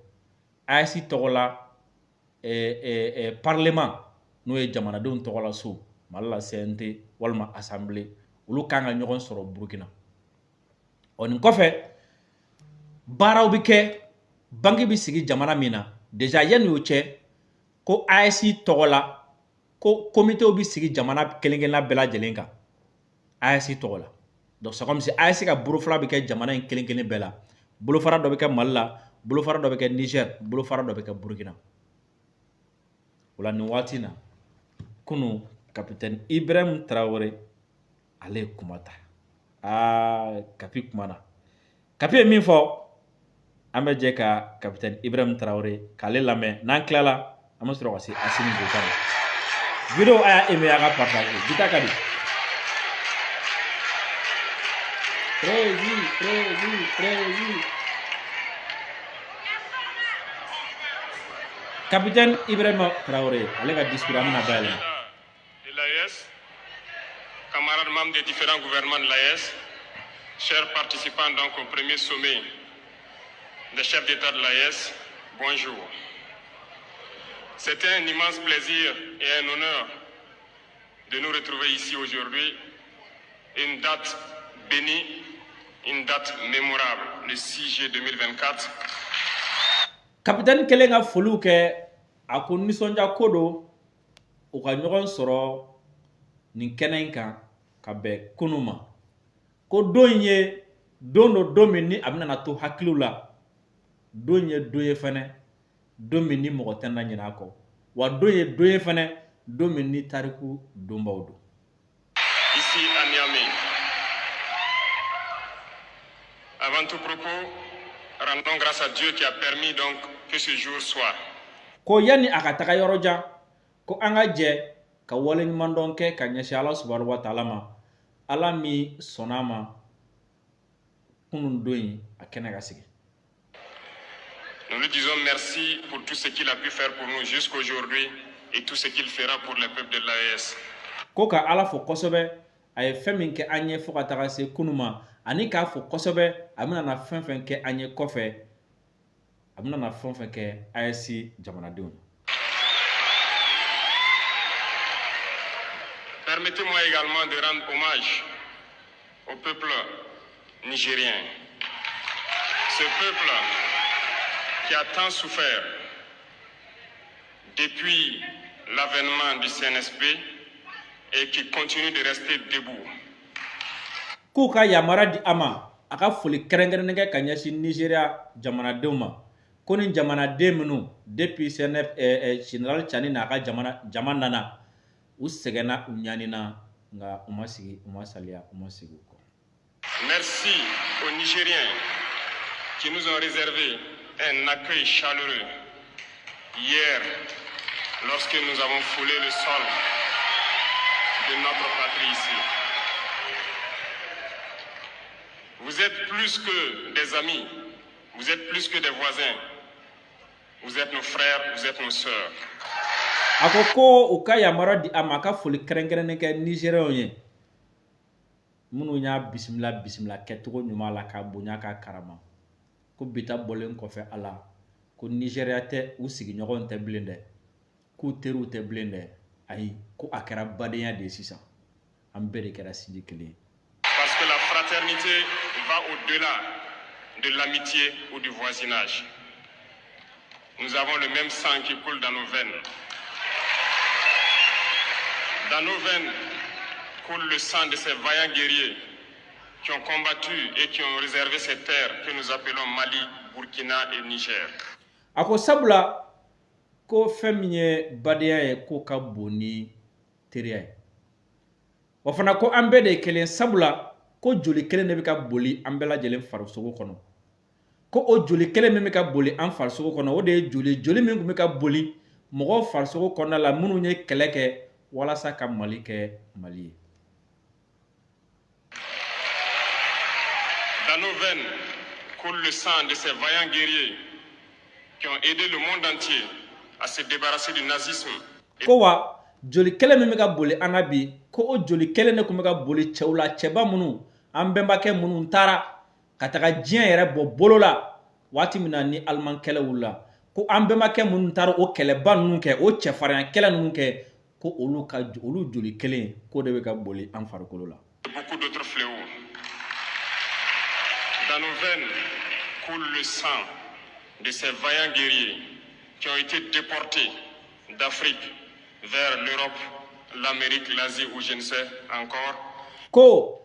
AES tɔgɔ la parlement n'o ye jamanadenw tɔgɔ la so Mali la CNT walima assemblée olu kan ka ɲɔgɔn sɔrɔ Burukina ɔ nin kɔfɛ baaraw bɛ kɛ banque bɛ sigi jamana min na déjà yanni o cɛ ko AES tɔgɔ la ko comité bɛ sigi jamana kelen-kelenna bɛɛ lajɛlen kan AES tɔgɔ la donc c'est comme si AES ka bolofara bɛ kɛ jamana in kelen-kelen bɛɛ la bolofara dɔ bɛ kɛ Mali la bolofara dɔ bɛ kɛ Niger bolofara dɔ bɛ kɛ Burukina o la nin waati na kunu capitaine Ibrahim Traoré ale ye kuma ta Kapi kumana Kapi ye min fɔ an bɛ jɛ ka capitaine Ibrahim Traoré k'ale lamɛn n'an tilala an bɛ sɔrɔ ka se Assimi Goïta ma vidéo a y'a aimé a ka partager Dita ka di président capitaine Ibrahim Traoré ale ka discours an bɛna bayɛlɛma de l'AES, camarades membres des différents gouvernements de l'AES, chers participants donc au premier sommet des chefs d'État de l'AES, bonjour. C'est un immense plaisir et un honneur de nous retrouver ici aujourd'hui, une date bénie, une date mémorable, le 6 juillet 2024. Capitaine kelen ka foliw kɛ a ko nisɔndiya ko don u ka ɲɔgɔn sɔrɔ nin kɛnɛ in kan ka bɛn kunu ma ko don in ye don do don min ni a bɛna na to hakiliw la don ye don ye fɛnɛ don min ni mɔgɔ tɛ na ɲinɛ a kɔ wa don ye don ye fɛnɛ don min ni tariku donbaw don ici à Niamey. Avant tout propos, rendons grâce à Dieu qui a permis donc que ce jour soit. ko yanni a ka taga yɔrɔ jan ko an ka jɛ ka wale ɲuman dɔn kɛ ka ɲɛsin Ala subahanahu wa taala ma Ala min sɔnna ma kunun don in a kɛnɛ ka sigi. Nous lui disons merci pour tout ce qu'il a pu faire pour nous jusqu'aujourd'hui et tout ce qu'il fera pour le peuple de l'AES. Ko ka Ala fo kosɛbɛ a ye fɛn min kɛ an ye fo ka taga se kunu ma ani k'a fo kosɛbɛ a bɛna na fɛn fɛn kɛ an ye kɔfɛ a bɛna na fɛn fɛn kɛ AES jamanadenw. Permettez-moi également de rendre hommage au peuple nigérien. Ce peuple qui a tant souffert depuis l'avènement du CNSP et qui continue de rester debout. K'u ka yamara di a ma a ka foli kɛrɛnkɛrɛnnen kɛ ka ɲɛsin Nigeria jamanadenw ma ko ni jamanaden minnu depuis CNF général Tchani n'a ka jama nana u sɛgɛnna u ɲanina nka u ma sigi u ma saliya u ma sigi u kɔ. Merci aux Nigériens qui nous ont réservé un accueil chaleureux hier lorsque nous avons foulé le sol de notre patrie ici. Vous êtes plus que des amis, vous êtes plus que des voisins, vous êtes nos frères, vous êtes nos sœurs. A ko ko u ka yamara di a ma a ka foli kɛrɛnkɛrɛnnen kɛ Nigériens ye minnu y'a bisimila kɛcogo ɲuman la k'a bonya k'a karama ko bita bɔlen kɔfɛ a la ko Nigeria tɛ u sigiɲɔgɔnw tɛ bilen dɛ k'u teriw tɛ bilen dɛ ayi ko a kɛra badenya de ye sisan an bɛɛ de kɛra sinji kelen ye. Parce que la fraternité fraternité va au-delà de l'amitié ou du voisinage. Nous avons le même sang qui coule dans nos veines. Dans nos veines coule le sang de ces vaillants guerriers qui ont combattu et qui ont réservé ces terres que nous appelons Mali, Burkina et Niger. Ako sabula ko fɛn min ye badenya ye ko ka bon ni teriya ye. Wa fana ko an bɛɛ de ye kelen sabula ko joli kelen de bɛ ka boli an bɛɛ lajɛlen farisogo kɔnɔ. Ko o joli kelen min bɛ ka boli an farisogo kɔnɔ o de ye joli min kun bɛ ka boli mɔgɔw farisogo kɔnɔna la minnu ye kɛlɛ kɛ walasa ka Mali kɛ Mali ye. Dans nos veines coule le sang de ces vaillants guerriers qui ont aidé le monde entier à se débarrasser du nazisme. Ko wa joli kelen min bɛ ka boli an na bi ko o joli kelen de kun bɛ ka boli cɛw la cɛba minnu an bɛnbakɛ minnu taara ka taga diɲɛ yɛrɛ bɔ bolo la waati min na ni Aliman kɛlɛ wulila ko an bɛnbakɛ minnu taara o kɛlɛba ninnu kɛ o cɛfarinya kɛlɛ ninnu kɛ ko olu joli kelen ko de bɛ ka boli an farikolo la. Beaucoup d'autres fléaux. Dans nos veines coule le sang de ces vaillants guerriers qui ont été déportés d'Afrique vers l'Europe, l'Amérique, l'Asie ou je ne sais encore. Ko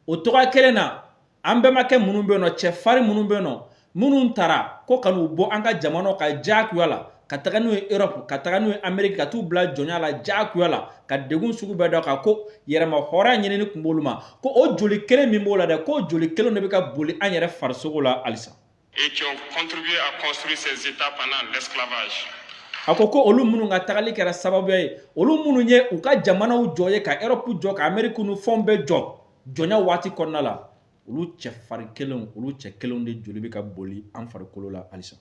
o toga kelen na an bɛnbakɛ minnu bɛ yen nɔ cɛfarin minnu bɛ yen nɔ minnu taara ko ka n'u bɔ an ka jamanaw ka diyagoya la ka taga n'u ye Europe ka taga n'u ye Amérique ka t'u bila jɔnya la diyagoya la ka degun sugu bɛɛ dɔ kan ko yɛrɛma hɔrɔnya ɲinini kun b'olu ma ko o joli kelen min b'o la dɛ ko joli kelen de bɛ ka boli an yɛrɛ farisogo la halisa. Et qui ont contribué à construire ces États pendant l'esclavage. A ko olu minnu ka tagali kɛra sababuya ye olu minnu ye u ka jamanaw jɔ ye ka Europe jɔ ka Amérique nu fɛnw bɛɛ jɔ jɔnya waati kɔnɔna la olu cɛfarin kelenw olu cɛ kelenw de joli bɛ ka boli an farikolo la halisa.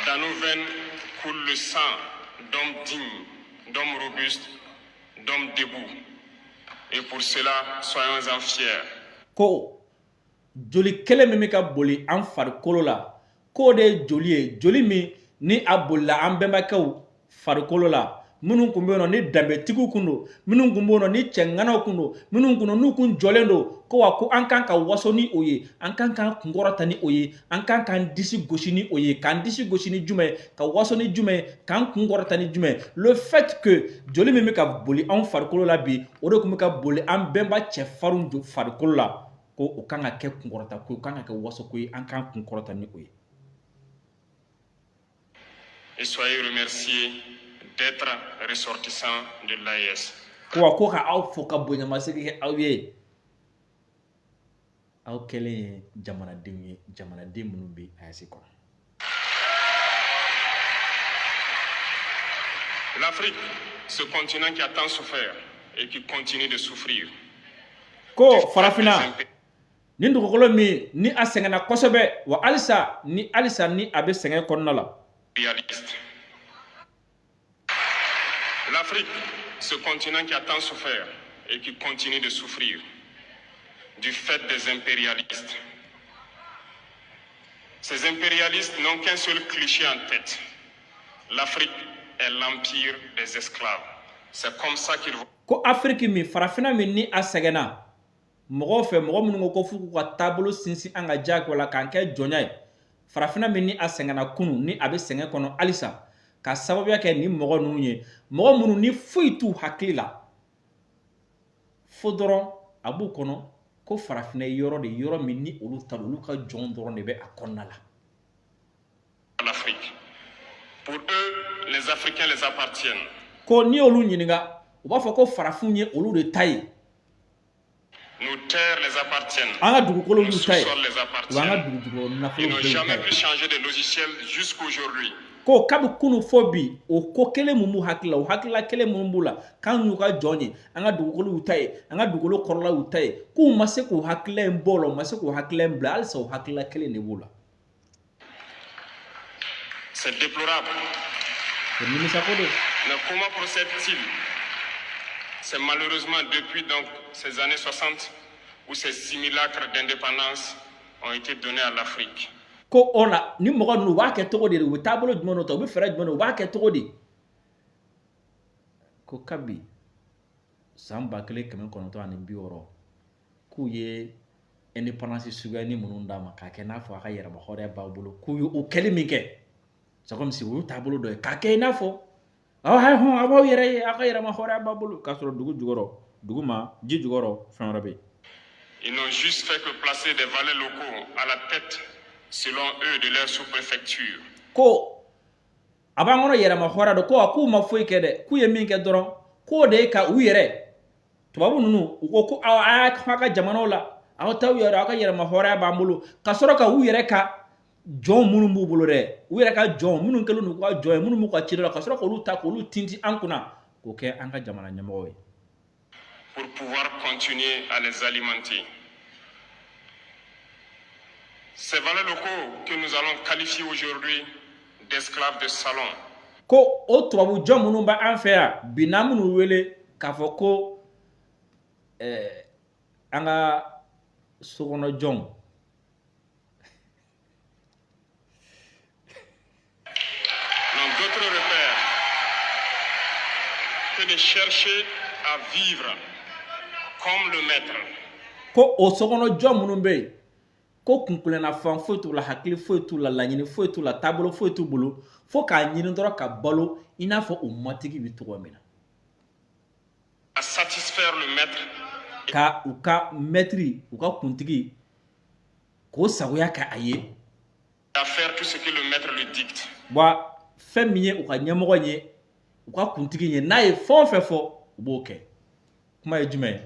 Dans nos veines coule le sang d'hommes dignes, d'hommes robustes, d'hommes debout. Et pour cela, soyons-en fiers. Ko joli kelen min bɛ ka boli an farikolo la ko de ye joli min ni a bolila an bɛnbakɛw farikolo la minnu kun bɛ yen nɔ ni danbetigiw kun don minnu kun bɛ yen nɔ ni cɛŋanaw kun don minnu kun don n'u kun jɔlen don ko wa ko an kan ka waso ni o ye an kan k'an kunkɔrɔta ni o ye an kan k'an disi gosi ni o ye k'an disi gosi ni jumɛn ka waso ni jumɛn k'an kunkɔrɔta ni jumɛn le fait que joli min bɛ ka boli anw farikolo la bi o de kun bɛ ka boli an bɛnba cɛfarinw farikolo la ko o kan ka kɛ kunkɔrɔta ko o kan ka kɛ waso ko ye an k'an kunkɔrɔta ni o ye. Et soyez remerciés d'être ressortissants de l'AES. Ko ka aw fo ka bonyamasegin kɛ aw ye aw kɛlen ye jamanaden minnu bɛ AES kɔnɔ. L'Afrique, ce continent qui a tant souffert et qui continue de souffrir. Ko farafina ni dugukolo min ni a sɛgɛnna kosɛbɛ wa halisa ni a bɛ sɛgɛn kɔnɔna la. L'Afrique, ce continent qui a tant souffert et qui continue de souffrir du fait des impérialistes. Ces impérialistes n'ont qu'un seul cliché en tête. L'Afrique est l'empire des esclaves. C'est comme ça qu'ils vont. Ko Afrique mi farafina min ni a sɛgɛnna mɔgɔw fɛ mɔgɔ minnu ko f'u ka taabolo sinsin an ka diyagoya la k'an kɛ jɔnya ye farafina min ni a sɛgɛnna kunun ni a bɛ sɛgɛn kɔnɔ halisa ka sababuya kɛ ni mɔgɔ ninnu ye mɔgɔ minnu ni foyi t'u hakili la fo dɔrɔn a b'u kɔnɔ ko farafina ye yɔrɔ min ni olu ta olu ka jɔn dɔrɔn de bɛ a kɔnɔna la. L'Afrique. Pour eux, les Africains les appartiennent. Ko ni olu ɲininka u b'a fɔ ko farafinw ye olu de ta ye. Nos terres les appartiennent. An ka dugukolo Nos y'u ta ye sous-sols les wa an ka appartiennent. dugukolo nafolo Ils n'ont bɛɛ y'u ta jamais ye. pu changer de logiciel jusqu'aujourd'hui. Ko kabi kunu fɔ bi o ko kelen mun b'u hakili la o hakilila kelen mun b'u la k'an y'u ka jɔn ye an ka dugukolo y'u ta ye an ka dugukolo kɔrɔla y'u ta ye k'u ma se k'u hakilila in bɔ o la u ma se k'u hakilila in bila halisa o hakilila kelen de b'u la. C'est déplorable. O nimisako don. Mais comment procède-t-il? C'est malheureusement depuis donc ces années 60 où ces simulacres d'indépendance ont été donnés à l'Afrique. Ko o la ni mɔgɔ ninnu u b'a kɛ cogo di u bɛ taabolo jumɛn dɔ ta u bɛ fɛɛrɛ jumɛn u b'a kɛ cogo di ko kabi san 1960 k'u ye indépendance suguya ni minnu d'a ma k'a kɛ n'a fɔ a ka yɛrɛma hɔrɔnya b'a bolo k'u ye o kɛli min kɛ c'est comme si o y'u taabolo dɔ ye k'a kɛ i n'a fɔ aw hɔn a b'aw yɛrɛ ye a ka yɛrɛma hɔrɔnya b'a bolo k'a sɔrɔ dugu jukɔrɔ dugu ma ji jukɔrɔ fɛn wɛrɛ bɛ yen. Ils n'ont juste fait que placer des valets locaux à la tête, selon eux, de leur sous-préfecture. Ko a b'an kɔnɔ yɛrɛma hɔrɔnya dɔ ko a k'u ma foyi kɛ dɛ k'u ye min kɛ dɔrɔn k'o de ye ka u yɛrɛ tubabu ninnu u ko ko aw a y'a ka jamanaw la aw t'aw yɛrɛ aw ka yɛrɛma hɔrɔnya b'an bolo ka sɔrɔ ka u yɛrɛ ka jɔn minnu b'u bolo dɛ u yɛrɛ ka jɔn minnu kɛlen don ka jɔn ye minnu b'u ka cida la ka sɔrɔ k'olu ta k'olu tinti an kunna k'o kɛ an ka jamana ɲɛmɔgɔw ye. Pour pouvoir continuer à les alimenter. Ces valets locaux que nous allons qualifier aujourd'hui d'esclaves de salon. Ko o tubabu jɔn minnu bɛ an fɛ yan bi n'an minnu wele k'a fɔ ko an ka sokɔnɔ jɔnw. N'ont d'autres repères que de chercher à vivre comme le maître. Ko o sokɔnɔ jɔn minnu bɛ yen ko kunkulenna fan foyi t'u la hakili foyi t'u la laɲini foyi t'u la taabolo foyi t'u bolo fo k'a ɲini dɔrɔn ka balo i n'a fɔ o matigi bɛ cogo min na. À satisfaire le maître. Ka u ka maître u ka kuntigi k'o sagoya kɛ a ye. À faire tout ce que le maître lui dicte. Wa fɛn min ye u ka ɲɛmɔgɔ ye u ka kuntigi ye n'a ye fɛn o fɛn fɔ u b'o kɛ. Kuma ye jumɛn ye?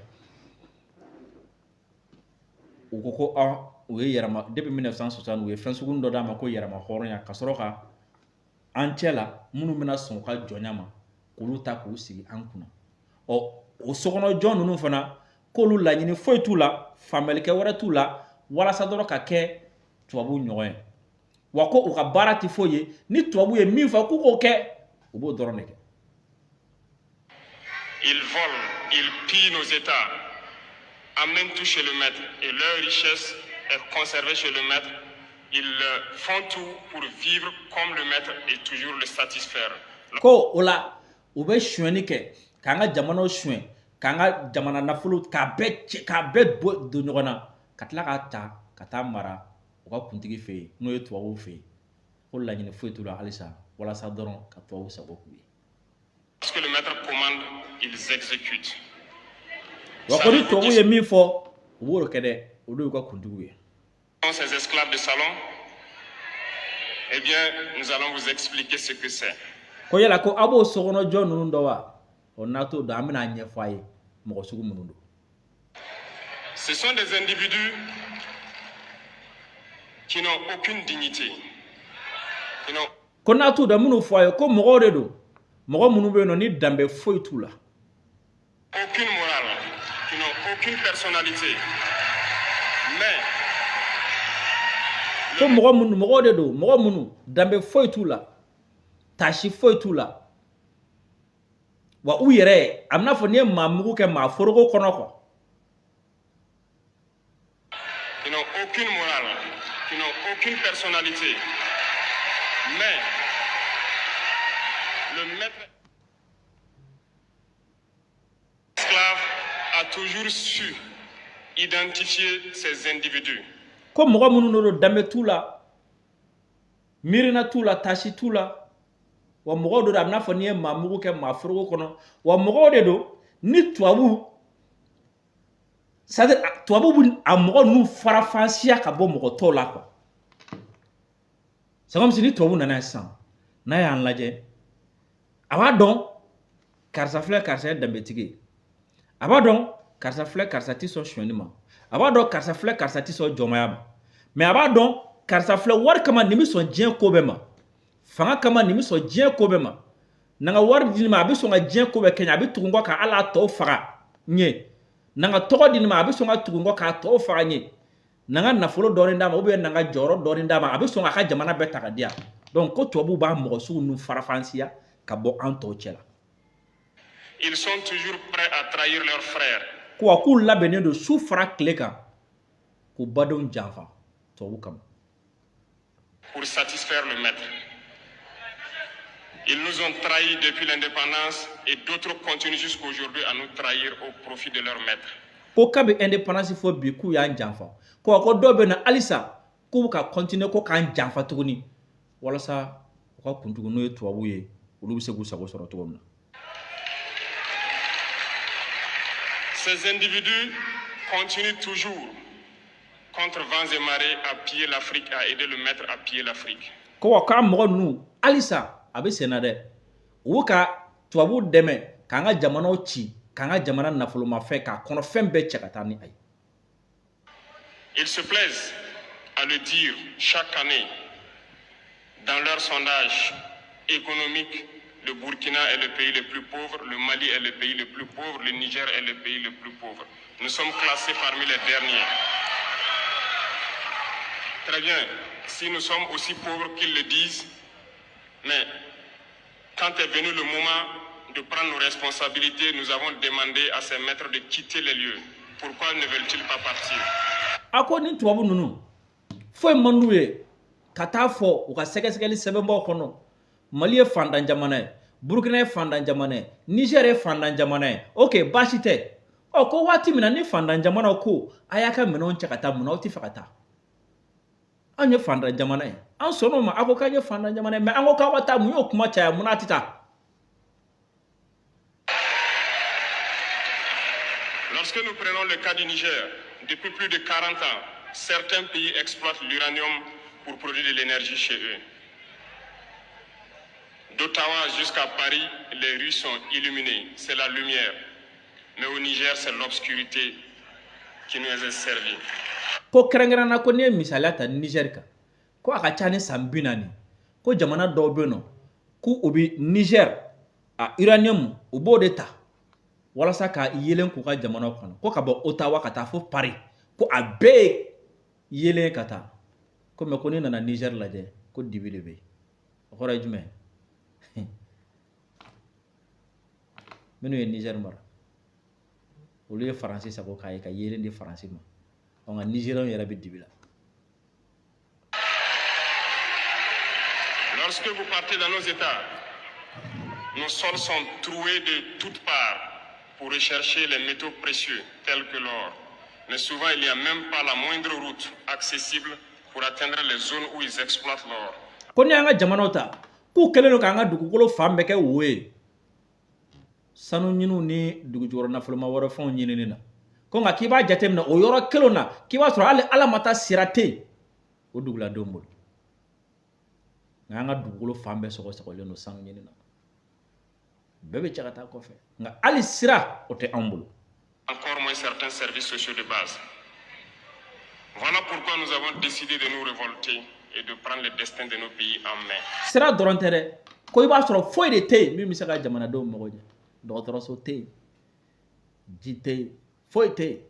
U ko ko u ye yɛrɛma depuis 1960 u ye fɛn sugu dɔ d'a ma ko yɛrɛma hɔrɔnya ka sɔrɔ ka an cɛ la minnu bɛna sɔn u ka jɔnya ma k'olu ta k'u sigi an kunna. O sokɔnɔ jɔn ninnu fana k'olu laɲini foyi t'u la faamuyalikɛ wɛrɛ t'u la walasa dɔrɔn ka kɛ tubabu ɲɔgɔn ye. Wa ko u ka baara tɛ foyi ye ni tubabu ye min fɔ k'u k'o kɛ u b'o dɔrɔn de kɛ. Ils volent, ils pillent nos États, amènent tout chez le maître et leur richesse est conservée chez le maître. Ils font tout pour vivre comme le maître et toujours le satisfaire. Ko o la u bɛ sonyɛni kɛ k'an ka jamanaw sonya k'an ka jamana nafolo k'a bɛɛ don ɲɔgɔn na ka tila k'a ta ka taa mara u ka kuntigi fɛ yen n'o ye tubabuw fɛ yen ko laɲini foyi t'u la halisa walasa dɔrɔn ka tubabu sago k'u ye. Parce que le maître commande, ils exécutent. Wa ko ni tubabu ye min fɔ u b'o kɛ dɛ olu y'u ka kuntigiw ye. Ces esclaves de salon, eh bien, nous allons vous expliquer ce que c'est. Ko yala ko a b'o sokɔnɔ jɔn ninnu dɔn wa? O n'a t'o dɔn an bɛna ɲɛfɔ a ye mɔgɔ sugu minnu don. Ce sont des individus qui n'ont aucune dignité. Ko n'a t'o dɔn minnu fɔ a ye ko mɔgɔw de don mɔgɔ minnu bɛ yen nɔ ni danbe foyi t'u la. Aucune morale, qui n'ont aucune personnalité. Mais ko mɔgɔ de don mɔgɔ minnu danbe foyi t'u la tasi foyi t'u la wa u yɛrɛ a bɛna fɔ n'i ye maa mugu kɛ maa foroko kɔnɔ kɔ. Qui n'ont aucune morale, qui n'ont aucune personnalité. Mais le maître esclave a toujours su identifier ces individus. Ko mɔgɔ minnu don danbe t'u la miirina t'u la tasi t'u la wa mɔgɔw de don a bɛna fɔ n'i ye maa mugu kɛ maa foroko kɔnɔ wa mɔgɔw de don ni tubabu c'est-à-dire tubabu bɛ a mɔgɔ ninnu farafansiya ka bɔ mɔgɔ tɔw la quoi. C'est comme si ni tubabu nana sisan n'a y'an lajɛ a b'a dɔn karisa filɛ karisa ye danbetigi ye a b'a dɔn karisa filɛ karisa tɛ sɔn sonyɛni ma a b'a dɔn karisa filɛ karisa tɛ sɔn jɔnmaya ma mais a b'a dɔn karisa filɛ wari kama nin bɛ sɔn diɲɛ ko bɛɛ ma fanga kama nin bɛ sɔn diɲɛ ko bɛɛ ma n'an ka wari di nin ma a bɛ sɔn ka diɲɛ ko bɛɛ kɛ ɲɛ a bɛ tugu n kɔ ka hali a tɔw faga ɲɛ n'an ka tɔgɔ di nin ma a bɛ sɔn ka tugu n kɔ k'a tɔw faga ɲɛ n'an ka nafolo dɔɔni d'a ma ou bien n'an ka jɔyɔrɔ dɔɔni d'a ma a bɛ sɔn k'a ka jamana bɛɛ ta ka di yan donc ko tubabuw b'a mɔgɔ sugu ninnu farafansiya ka bɔ an tɔw cɛ la. Ils sont toujours prêts à trahir leurs frères. Ko a k'u labɛnnen don su fara tile kan k'u badenw janfa tubabu kama. Pour satisfaire le maître. Ils nous ont trahis depuis l'indépendance et d'autres continuent jusqu'aujourd'hui à nous trahir au profit de leur maître. ko kabi indépendance fo bi k'u y'an janfa ko dɔ bɛ na halisa k'u ka continuer ko k'an janfa tuguni walasa u ka kuntugu n'o ye tubabu ye olu bɛ se k'u sago sɔrɔ cogo min na. Ces individus continuent toujours contre vents et marées à piller l'Afrique, à aider le maître à piller l'Afrique. Ko k'a mɔgɔ ninnu halisa a bɛ senna dɛ u ka tubabu dɛmɛ k'an ka jamanaw ci k'an ka jamana nafolomafɛn k'a kɔnɔ fɛn bɛɛ cɛ ka taa ni a ye. Ils se plaisent à le dire chaque année dans leurs sondages économiques. Le Burkina est le pays le plus pauvre, le Mali est le pays le plus pauvre, le Niger est le pays le plus pauvre. Nous sommes classés parmi les derniers. Très bien, si nous sommes aussi pauvres qu'ils le disent, mais quand est venu le moment de prendre nos responsabilités, nous avons demandé à ces maîtres de quitter les lieux. Pourquoi ne veulent-ils pas partir? According to Abu Nunu, foi manouye, katafo, ou ka sɛgɛsɛgɛli sɛbɛnbɔ kɔnɔ, Mali ye fantan jamana ye, Burkina ye fantan jamana ye, Niger ye fantan jamana ye. Ok, baasi tɛ. Ko waati min na ni fantan jamana ko a y'a ka minɛnw cɛ ka taa mun na aw tɛ fɛ ka taa? An ye fantan jamana ye. An sɔnn'o ma, a ko k'an ye fantan jamana ye, mais an ko k'aw ka taa mun y'o kuma caya mun n'a tɛ taa? Lorsque nous prenons le cas du Niger, depuis plus de 40 ans, certains pays exploitent l'uranium pour produire de l'énergie chez eux. D'Ottawa jusqu'à Paris, les rues sont illuminées, c'est la lumière. Mais au Niger, c'est l'obscurité qui nous est servie. Ko kɛrɛnkɛrɛnna ko n'i ye misaliya ta Niger kan, ko a ka ca ni san 40, ko jamana dɔw bɛ yen nɔ, ko u bɛ Niger a uranium u b'o de ta walasa ka yelen k'u ka jamana kɔnɔ, ko ka bɔ Ottawa ka taa fo Paris, ko a bɛɛ ye yelen ka taa. Ko mais ko n'i nana Niger lajɛ, ko dibi de bɛ yen. O kɔrɔ ye jumɛn? Minnu ye Niger mara, olu ye Faransi sago k'a ye ka yelen di Faransi ma. Nka Nigériens yɛrɛ bɛ dibi la. Lorsque vous partez dans nos États, nos sols sont troués de toutes parts pour rechercher les métaux précieux tels que l'or. Mais souvent, il n'y a même pas la moindre route accessible pour atteindre les zones où ils exploitent l'or. Ko ni an ka jamanaw ta, k'u kɛlen don k'an ka dugukolo fan bɛɛ kɛ wo ye. Sanu ɲiniw ni dugujukɔrɔ nafoloma wɛrɛ fɛnw ɲinini na. Ko nka k'i b'a jateminɛ o yɔrɔ kelen na k'i b'a sɔrɔ hali Ala ma taa sira tɛ yen o duguladenw bolo. Nka an ka dugukolo fan bɛɛ sɔgɔsɔgɔlen don sanu ɲini na. Bɛɛ bɛ cɛ ka taa kɔfɛ. Nka hali sira o tɛ anw bolo. Encore moins certains services sociaux de base. Voilà pourquoi nous avons décidé de nous révolter et de prendre le destin de nos pays en main. Sira dɔrɔn tɛ dɛ. Ko i b'a sɔrɔ foyi de tɛ yen min bɛ se ka jamanadenw mago ɲɛ. Dɔgɔtɔrɔso tɛ yen, ji tɛ yen, foyi tɛ yen.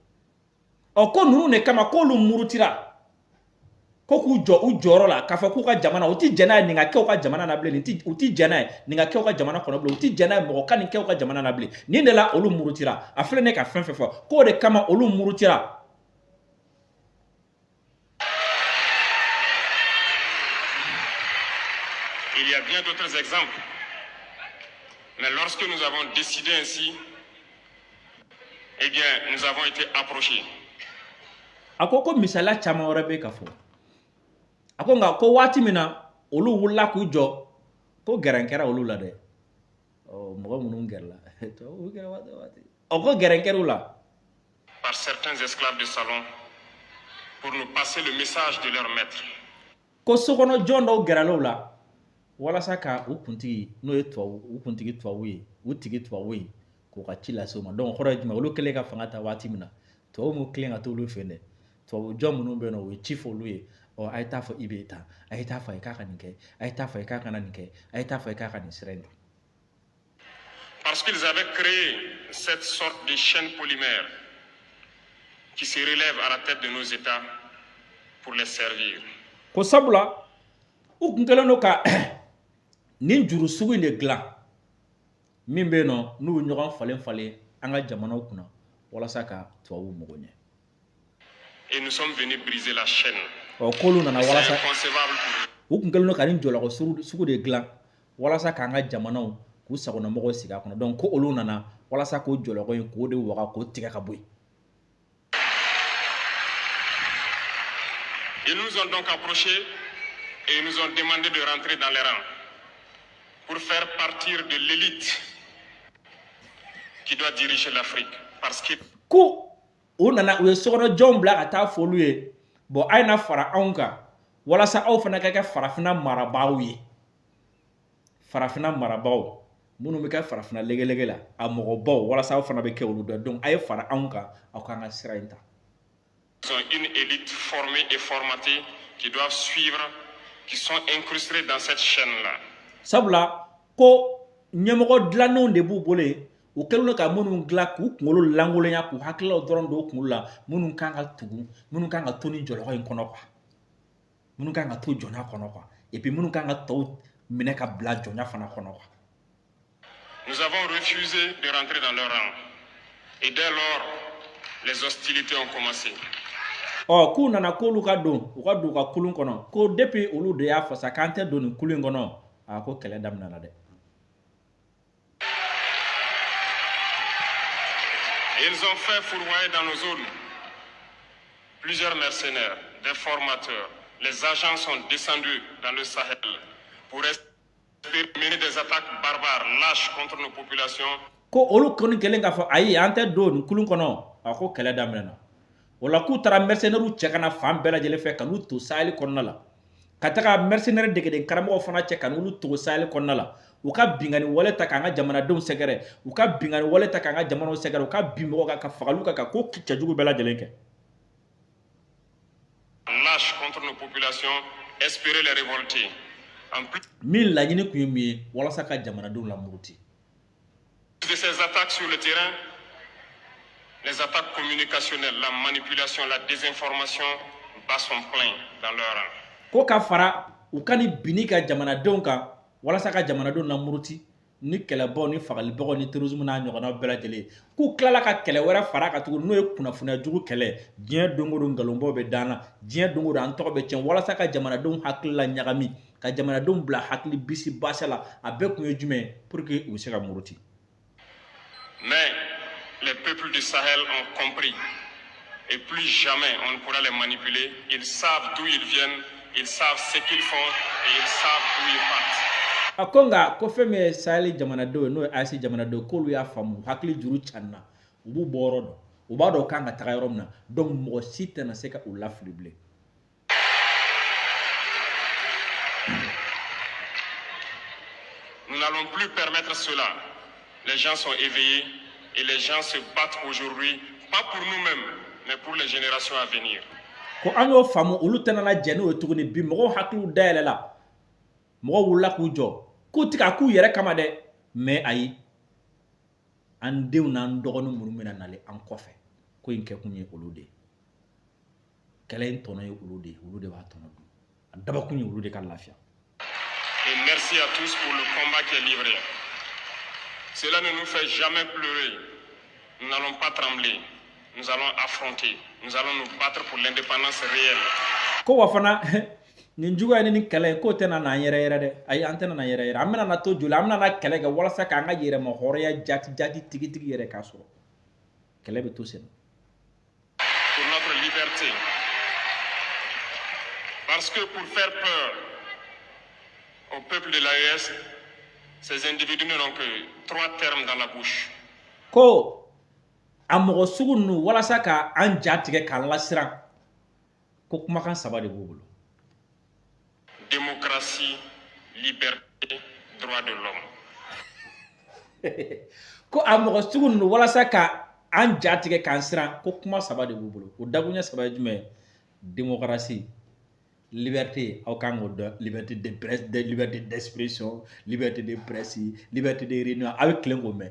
Ko ninnu de kama k'olu murutira ko k'u jɔ u jɔyɔrɔ la k'a fɔ k'u ka jamana u ti jɛn n'a ye nin ka kɛ u ka jamana na bilen u ti jɛn n'a ye nin ka kɛ u ka jamana kɔnɔ bilen u ti jɛn n'a ye mɔgɔ ka nin kɛ u ka jamana na bilen nin de la olu murutira a filɛ ne ka fɛn fɛn fɔ k'o de kama olu murutira. Il y a bien d'autres exemples. Mais lorsque nous avons décidé ainsi, eh bien, nous avons été approchés. A ko misala caman wɛrɛ bɛ ka fɔ. A ko nka ko waati min na olu wulila k'u jɔ ko gɛrɛn kɛra olu la dɛ. Mɔgɔ minnu gɛrɛla o kɛra waati. Ko gɛrɛn kɛra u la. Par certains esclaves de salon pour nous passer le message de leur maître. Ko sokɔnɔ jɔn dɔw gɛrɛla u la. Walasa ka u kuntigi n'o ye tubabu u kuntigi tubabu ye u tigi tubabu ye k'u ka ci lase u ma donc kɔrɔ ye jumɛn olu kɛlen ka fanga ta waati min na tubabu m'u tilen ka t'olu fɛ dɛ tubabu jɔn minnu bɛ yen nɔ u ye ci fɔ olu ye a ye taa fɔ i bɛ taa a ye taa fɔ a ye k'a ka nin kɛ a ye taa fɔ a ye k'a kana nin kɛ a ye taa fɔ a ye k'a ka nin sira in ta. Parce qu'ils avaient créé cette sorte de chaîne polymère qui se relève à la tête de nos États pour les servir. Ko sabula u kun kɛlen don ka nin juru sugu in de dilan min bɛ yen nɔ n'u ɲɔgɔn falen an ka jamanaw kunna walasa ka tubabu mago ɲɛ. Et nous sommes venus briser la chaîne. K'olu nana walasa C'est inconcevable pour eux. u kun kɛlen don ka nin jɔlɔkɔ sugu de dilan walasa k'an ka jamanaw k'u sagona mɔgɔw sigi a kɔnɔ donc ko olu nana walasa k'o jɔlɔkɔ in k'o de waga k'o tigɛ ka bɔ yen. Ils nous ont donc approchés et ils nous ont demandé de rentrer dans les rangs pour faire partir de l'élite qui doit diriger l'Afrique. Parce que on a eu ce qu'on John Black à folué. Bon, aina fara anka. Wala sa au fana kaka farafina marabawi. Farafina marabao. Munu meka farafina lege la. A morobo. Wala sa au fana beke oluda. Donc aye fara anka. Akanga sirainta. Ils sont une élite formée et formatée qui doivent suivre, qui sont incrustés dans cette chaîne-là. Sabla, ko nyamoko dlano de bubole. O kelu ka munu gla ku ngolo langole nya ku hakla doron do kula munu kanga tugu munu kanga toni jolo ko en kono kwa munu kanga to jona kono kwa et puis munu kanga to mine ka bla jona fana kono kwa. Nous avons refusé de rentrer dans leur rang et dès lors les hostilités ont commencé. Oh ku nana ko lu ka don o ka du ka kulun kono ko depuis olu de ya fasa kante don kulun kono a ko kele dam nana de. Ils ont fait fourvoyer dans nos zones plusieurs mercenaires, des formateurs. Les agents sont descendus dans le Sahel pour mener des attaques barbares, lâches contre nos populations. Ko olu koni kelen ka fa ayi ante don kulun kono a ko kele dam nana. Wala ku tara mercenaire u chekana fam bela jele fe kanu to Sahel konna la. Kataka mercenaire de den karamo fana chekana ulu to Sahel konna la. Uka bingani wale ta kanga jamana don segere uka bingani wale ta kanga jamana segere uka bimo ka fagaluka ka ko kicha jugu bela jelenke lâche contre nos populations, espérer les révolter. En plus mil la nyini kuyumi wala saka jamana don la muruti de ces attaques sur le terrain, les attaques communicationnelles, la manipulation, la désinformation bat son plein dans leur rang. Ko ka fara ukani binika jamana don ka wala saka jamana don na muruti ni kelebo ni fagali bogo ni terrorisme na nyogona bela jele ku klala ka kele wera fara ka tugu no e kuna funa jugu kele dien dongo don galombo be dana dien dongo dan to be chen wala saka jamana don hakla nyagami ka jamana don bla hakli bisi basala abe ku jume pour que o seka muruti. Mais les peuples du Sahel ont compris et plus jamais on ne pourra les manipuler. Ils savent d'où ils viennent, ils savent ce qu'ils font et ils savent où ils partent. Akonga ko feme Sahel jamana do no asi jamana do ko lu ya famu hakli juru channa ubu borodo uba do kanga tagayoromna donc mo site na seka u laflible. Nous n'allons plus permettre cela. Les gens sont éveillés et les gens se battent aujourd'hui, pas pour nous-mêmes, mais pour les générations à venir. Ko anyo famu ulu tenana jeno tuguni bi mo haklu daele la mo wula ku jo ku tika ku yere kama de me ayi an dew na ndogonu munu mena nale an kofe ko inke kunye ulude kelen tono ye ulude ba tono du daba kunye ulude kan lafia. Et merci à tous pour le combat qui est livré. Cela ne nous fait jamais pleurer. Nous n'allons pas trembler. Nous allons affronter. Nous allons nous battre pour l'indépendance réelle. Ko wafana ninjuga ni kele ko tena na yere de ay antena na yere amena na to jula amena na kele ga wala saka nga yere mo horoya jati tigi yere kaso kele be to sen pour notre liberté. Parce que pour faire peur au peuple de l'AES, ces individus n'ont que 3 termes dans la bouche. Ko amogo sugunu wala saka an jatige kan lasran ko kuma kan saba de bubulu. Démocratie, liberté, droit de l'homme. Ko amogo sugunu wala saka an jatige kan sran ko kuma saba de bubulu o dagunya saba jume démocratie, liberté au kango de liberté de presse, de liberté d'expression, liberté de presse, liberté de réunion avec l'engomé.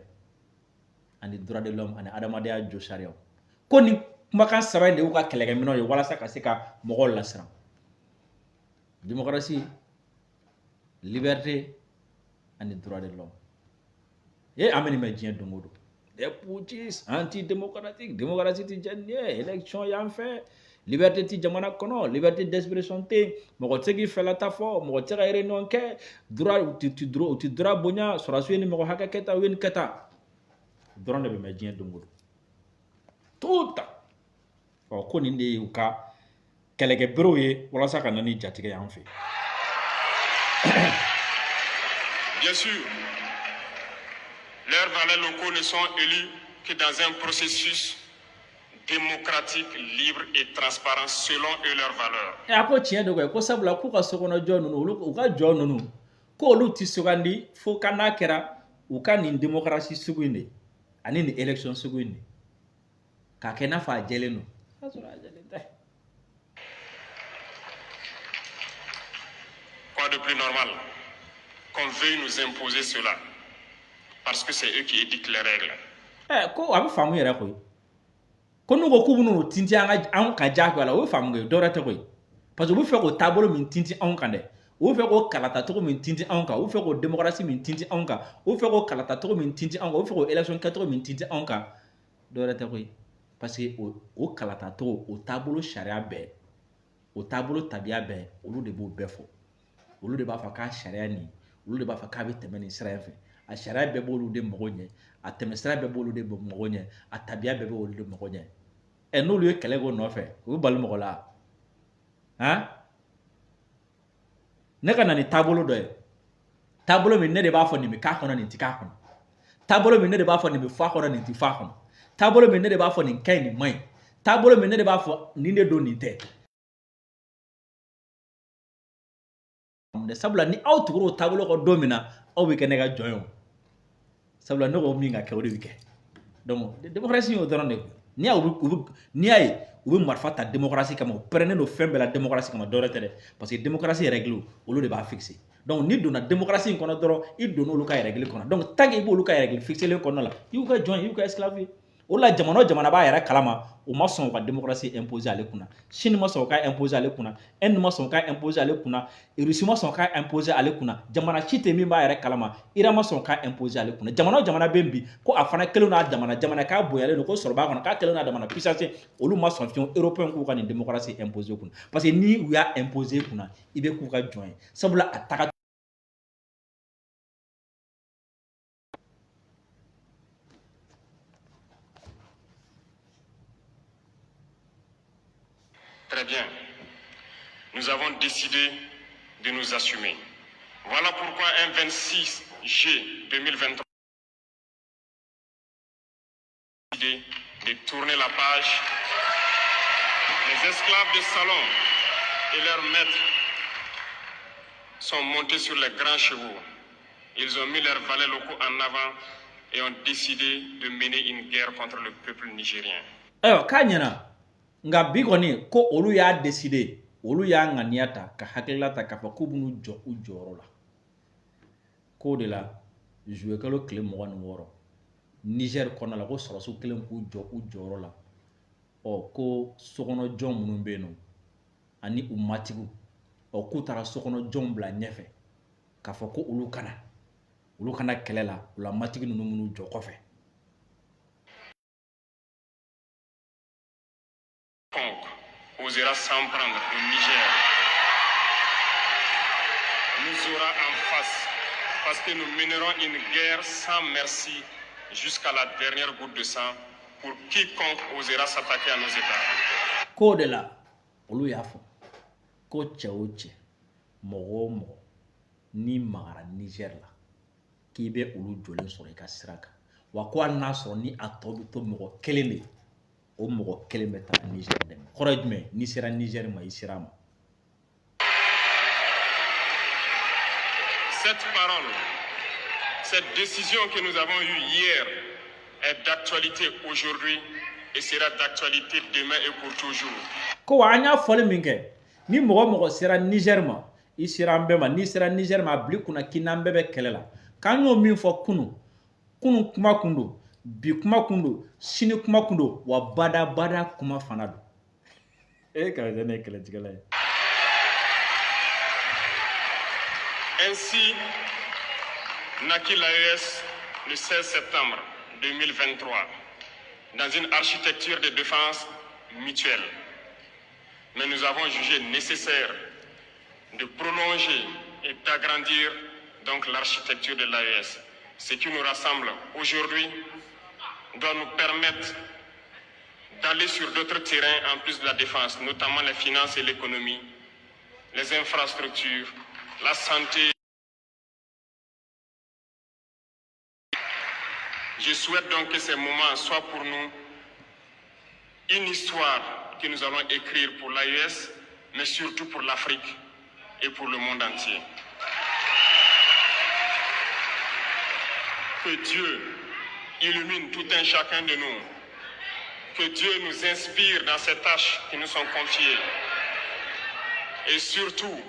And the droit de l'homme and adamadea joshario. Koni makan saba de uka kelega mino ye wala saka seka mogol lasran. Démocratie, liberté and the droit de l'homme. Et ameni me dien dongodo. Des putschistes anti-démocratiques, démocratie ti janye, élection yan fait, liberté ti jamana kono, liberté d'expression te, mogo tsegi fela ta fo, mogo tsega réunion ke, droit ti droit bonya, sora sueni mogo haka keta wen keta. Droit de me dien dongodo. Tout. Ko ninde uka kɛlɛkɛberew ye walasa ka na ni jatigɛ y'an fɛ. Bien sûr, leurs valets locaux ne sont élus que dans un processus démocratique, libre et transparent selon eux leurs valeurs. A ko tiɲɛ de ko sabula k'u ka sokɔnɔ jɔn ninnu u ka jɔn ninnu ko olu tɛ sugandi fo ka n'a kɛra u ka nin démocratie sugu in de ani nin élection sugu in de k'a kɛ n'a fɔ a jɛlen don. Quoi de plus normal qu'on veuille nous imposer cela parce que c'est eux qui édictent les règles. Ko a bɛ faamu yɛrɛ koyi. Ko n'u ko k'u bɛ n'u tintin anw ka diyagoya la o bɛ faamu koyi dɔwɛrɛ tɛ koyi parce que u bɛ fɛ k'o taabolo min tintin anw kan dɛ u bɛ fɛ k'o kalatacogo min tintin anw kan u bɛ fɛ k'o démocratie min tintin anw kan u bɛ fɛ k'o kalatacogo min tintin anw kan u bɛ fɛ k'o élection kɛcogo min tintin anw kan dɔwɛrɛ tɛ koyi parce que o kalatacogo o taabolo sariya bɛɛ o taabolo tabiya bɛɛ olu de b'o bɛɛ fɔ olu de b'a fɔ k'a sariya nin olu de b'a fɔ k'a bɛ tɛmɛ nin sira in fɛ a sariya bɛɛ b'olu de mago ɲɛ a tɛmɛ sira bɛɛ b'olu de mago ɲɛ a tabiya bɛɛ b'olu de mago ɲɛ n'olu ye kɛlɛ k'o nɔfɛ u bɛ bali mɔgɔ la han ne ka na ni taabolo dɔ ye taabolo min ne de b'a fɔ nin bɛ k'a kɔnɔ nin tɛ k'a kɔnɔ taabolo min ne de b'a fɔ nin bɛ fɔ a kɔnɔ nin tɛ fɔ a kɔnɔ taabolo min ne de b'a fɔ nin ka ɲi nin man ɲi taabolo min ne de b'a fɔ nin de don nin tɛ sabula ni aw tugura o taabolo kɔ don min na aw bɛ kɛ ne ka jɔn ye o sabula ne ko min ka kɛ o de bɛ kɛ donc démocratie y'o dɔrɔn de ye n'i y'a ye u bɛ marifa ta démocratie kama u pɛrɛnnen don fɛn bɛɛ la démocratie kama dɔwɛrɛ tɛ dɛ parce que démocratie règle olu de b'a fixer donc n'i donna démocratie in kɔnɔ dɔrɔn i donna olu ka règle kɔnɔ donc tant que i b'olu ka règle fixelen kɔnɔna la i y'u ka jɔn ye i y'u ka esclave ye o la jamana o jamana b'a yɛrɛ kalama u ma sɔn u ka démocratie imposer ale kunna Chine ma sɔn u ka imposer ale kunna Inde ma sɔn u ka imposer ale kunna Russie ma sɔn u ka imposer ale kunna jamana si tɛ min b'a yɛrɛ kalama Iran ma sɔn u ka imposer ale kunna jamana o jamana bɛ bi ko a fana kelen n'a jamana k'a bonyalen don ko sɔrɔ b'a kɔnɔ k'a kelen n'a damana puissance olu ma sɔn fiyewu européen k'u ka nin démocratie imposer kunna parce que ni u y'a imposer kunna i bɛ k'u ka jɔn ye sabula a taga Très bien. Nous avons décidé de nous assumer. Voilà pourquoi un 26 juillet 2023, décidé de tourner la page. Les esclaves de salon et leurs maîtres sont montés sur les grands chevaux. Ils ont mis leurs valets locaux en avant et ont décidé de mener une guerre contre le peuple nigérien. Alors, Kanyana. Nga bi kɔni ko olu y'a décider olu y'a ŋaniya ta ka hakilila ta k'a fɔ k'u b'u jɔ u jɔyɔrɔ la k'o de la juillet kalo tile 26 Niger kɔnɔna la ko sɔrɔsiw kelen k'u jɔ u jɔyɔrɔ la ko sokɔnɔ jɔn minnu bɛ yen nɔ ani u matigiw k'u taara sokɔnɔ jɔnw bila ɲɛfɛ k'a fɔ ko olu kana kɛlɛ la u la matigi ninnu minnu jɔ kɔfɛ. Osera s'en prendre au Niger nous aura en face parce que nous mènerons une guerre sans merci jusqu'à la dernière goutte de sang pour quiconque osera s'attaquer à nos États. Ko de la olu y'a fɔ ko cɛ o cɛ mɔgɔ o mɔgɔ ni magara Niger la k'i bɛ olu jɔlen sɔrɔ i ka sira kan wa ko hali n'a sɔrɔ ni a tɔ bɛ to mɔgɔ kelen de o mɔgɔ kelen bɛ taa Niger dɛmɛ kɔrɔ ye jumɛn n'i sera Niger ma i sera a ma. Cette parole, cette décision que nous avons eue hier est d'actualité aujourd'hui et sera d'actualité demain et pour toujours. Ko wa an y'a fɔli min kɛ ni mɔgɔ o mɔgɔ sera Niger ma i sera an bɛɛ ma n'i sera Niger ma a bila i kunna k'i n'an bɛɛ bɛ kɛlɛ la k'an y'o min fɔ kunun kuma kun don bi kuma kun don sini kuma kun don wa bada kuma fana don. Karamɔgɔ ne ye kɛlɛtigɛla ye. Ainsi naquit l'AES le 16 septembre 2023 dans une architecture de défense mutuelle. Mais nous avons jugé nécessaire de prolonger et d'agrandir donc l'architecture de l'AES. Ce qui nous rassemble aujourd'hui doit nous permettre d'aller sur d'autres terrains en plus de la défense, notamment les finances et l'économie, les infrastructures, la santé. Je souhaite donc que ces moments soient pour nous une histoire que nous allons écrire pour l'AES, mais surtout pour l'Afrique et pour le monde entier. Que Dieu illumine tout un chacun de nous. Que Dieu nous inspire dans ces tâches qui nous sont confiées. Et surtout,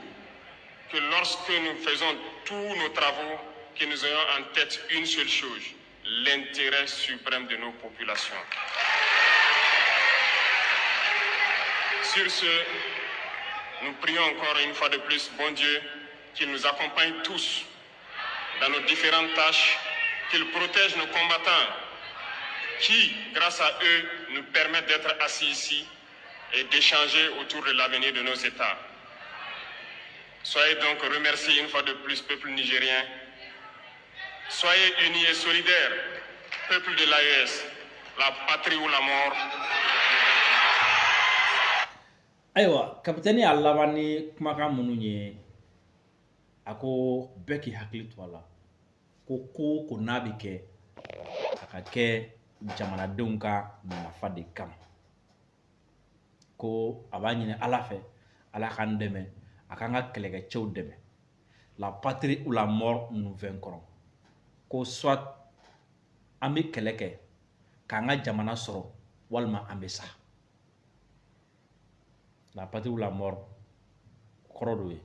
que lorsque nous faisons tous nos travaux, que nous ayons en tête une seule chose, l'intérêt suprême de nos populations. Sur ce, nous prions encore une fois de plus, bon Dieu, qu'il nous accompagne tous dans nos différentes tâches, qu'il protège nos combattants, qui, grâce à eux, nous permettent d'être assis ici et d'échanger autour de l'avenir de nos États. Soyez donc remerciés une fois de plus, peuple nigérien. Soyez unis et solidaires, peuple de l'AES, la patrie ou la mort. Aywa, kapitani y'a laban ni kumakan minnu ye a ko bɛɛ k'i hakili to a la ko n'a bɛ kɛ a ka kɛ jamanadenw ka nafa de kama ko a b'a ɲini Ala fɛ Ala k'an dɛmɛ a k'an ka kɛlɛkɛcɛw dɛmɛ la patrie ou la mort nous vaincrons ko soit an bɛ kɛlɛ kɛ k'an ka jamana sɔrɔ walima an bɛ sa. La patrie ou la mort kɔrɔ dɔ ye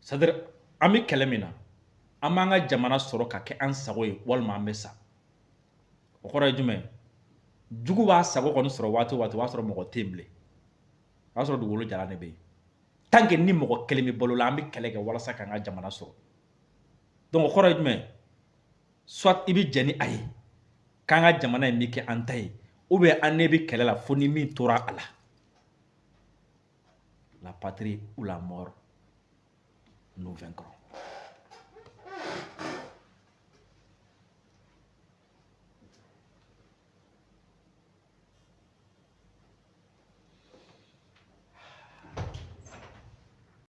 c'est-à-dire an bɛ kɛlɛ min na an b'an ka jamana sɔrɔ ka kɛ an sago ye walima an bɛ sa o kɔrɔ ye jumɛn jugu b'a sago kɔni sɔrɔ waati o waati o b'a sɔrɔ mɔgɔ tɛ yen bilen o b'a sɔrɔ dugukolo jalan de bɛ yen tant que ni mɔgɔ kelen bɛ balo la an bɛ kɛlɛ kɛ walasa k'an ka jamana sɔrɔ donc o kɔrɔ ye jumɛn soit i bɛ jɛn ni a ye k'an ka jamana in bɛ kɛ an ta ye ou bien an ne bɛ kɛlɛ la fo ni min tora a la. La patrie ou la mort nous vaincrons.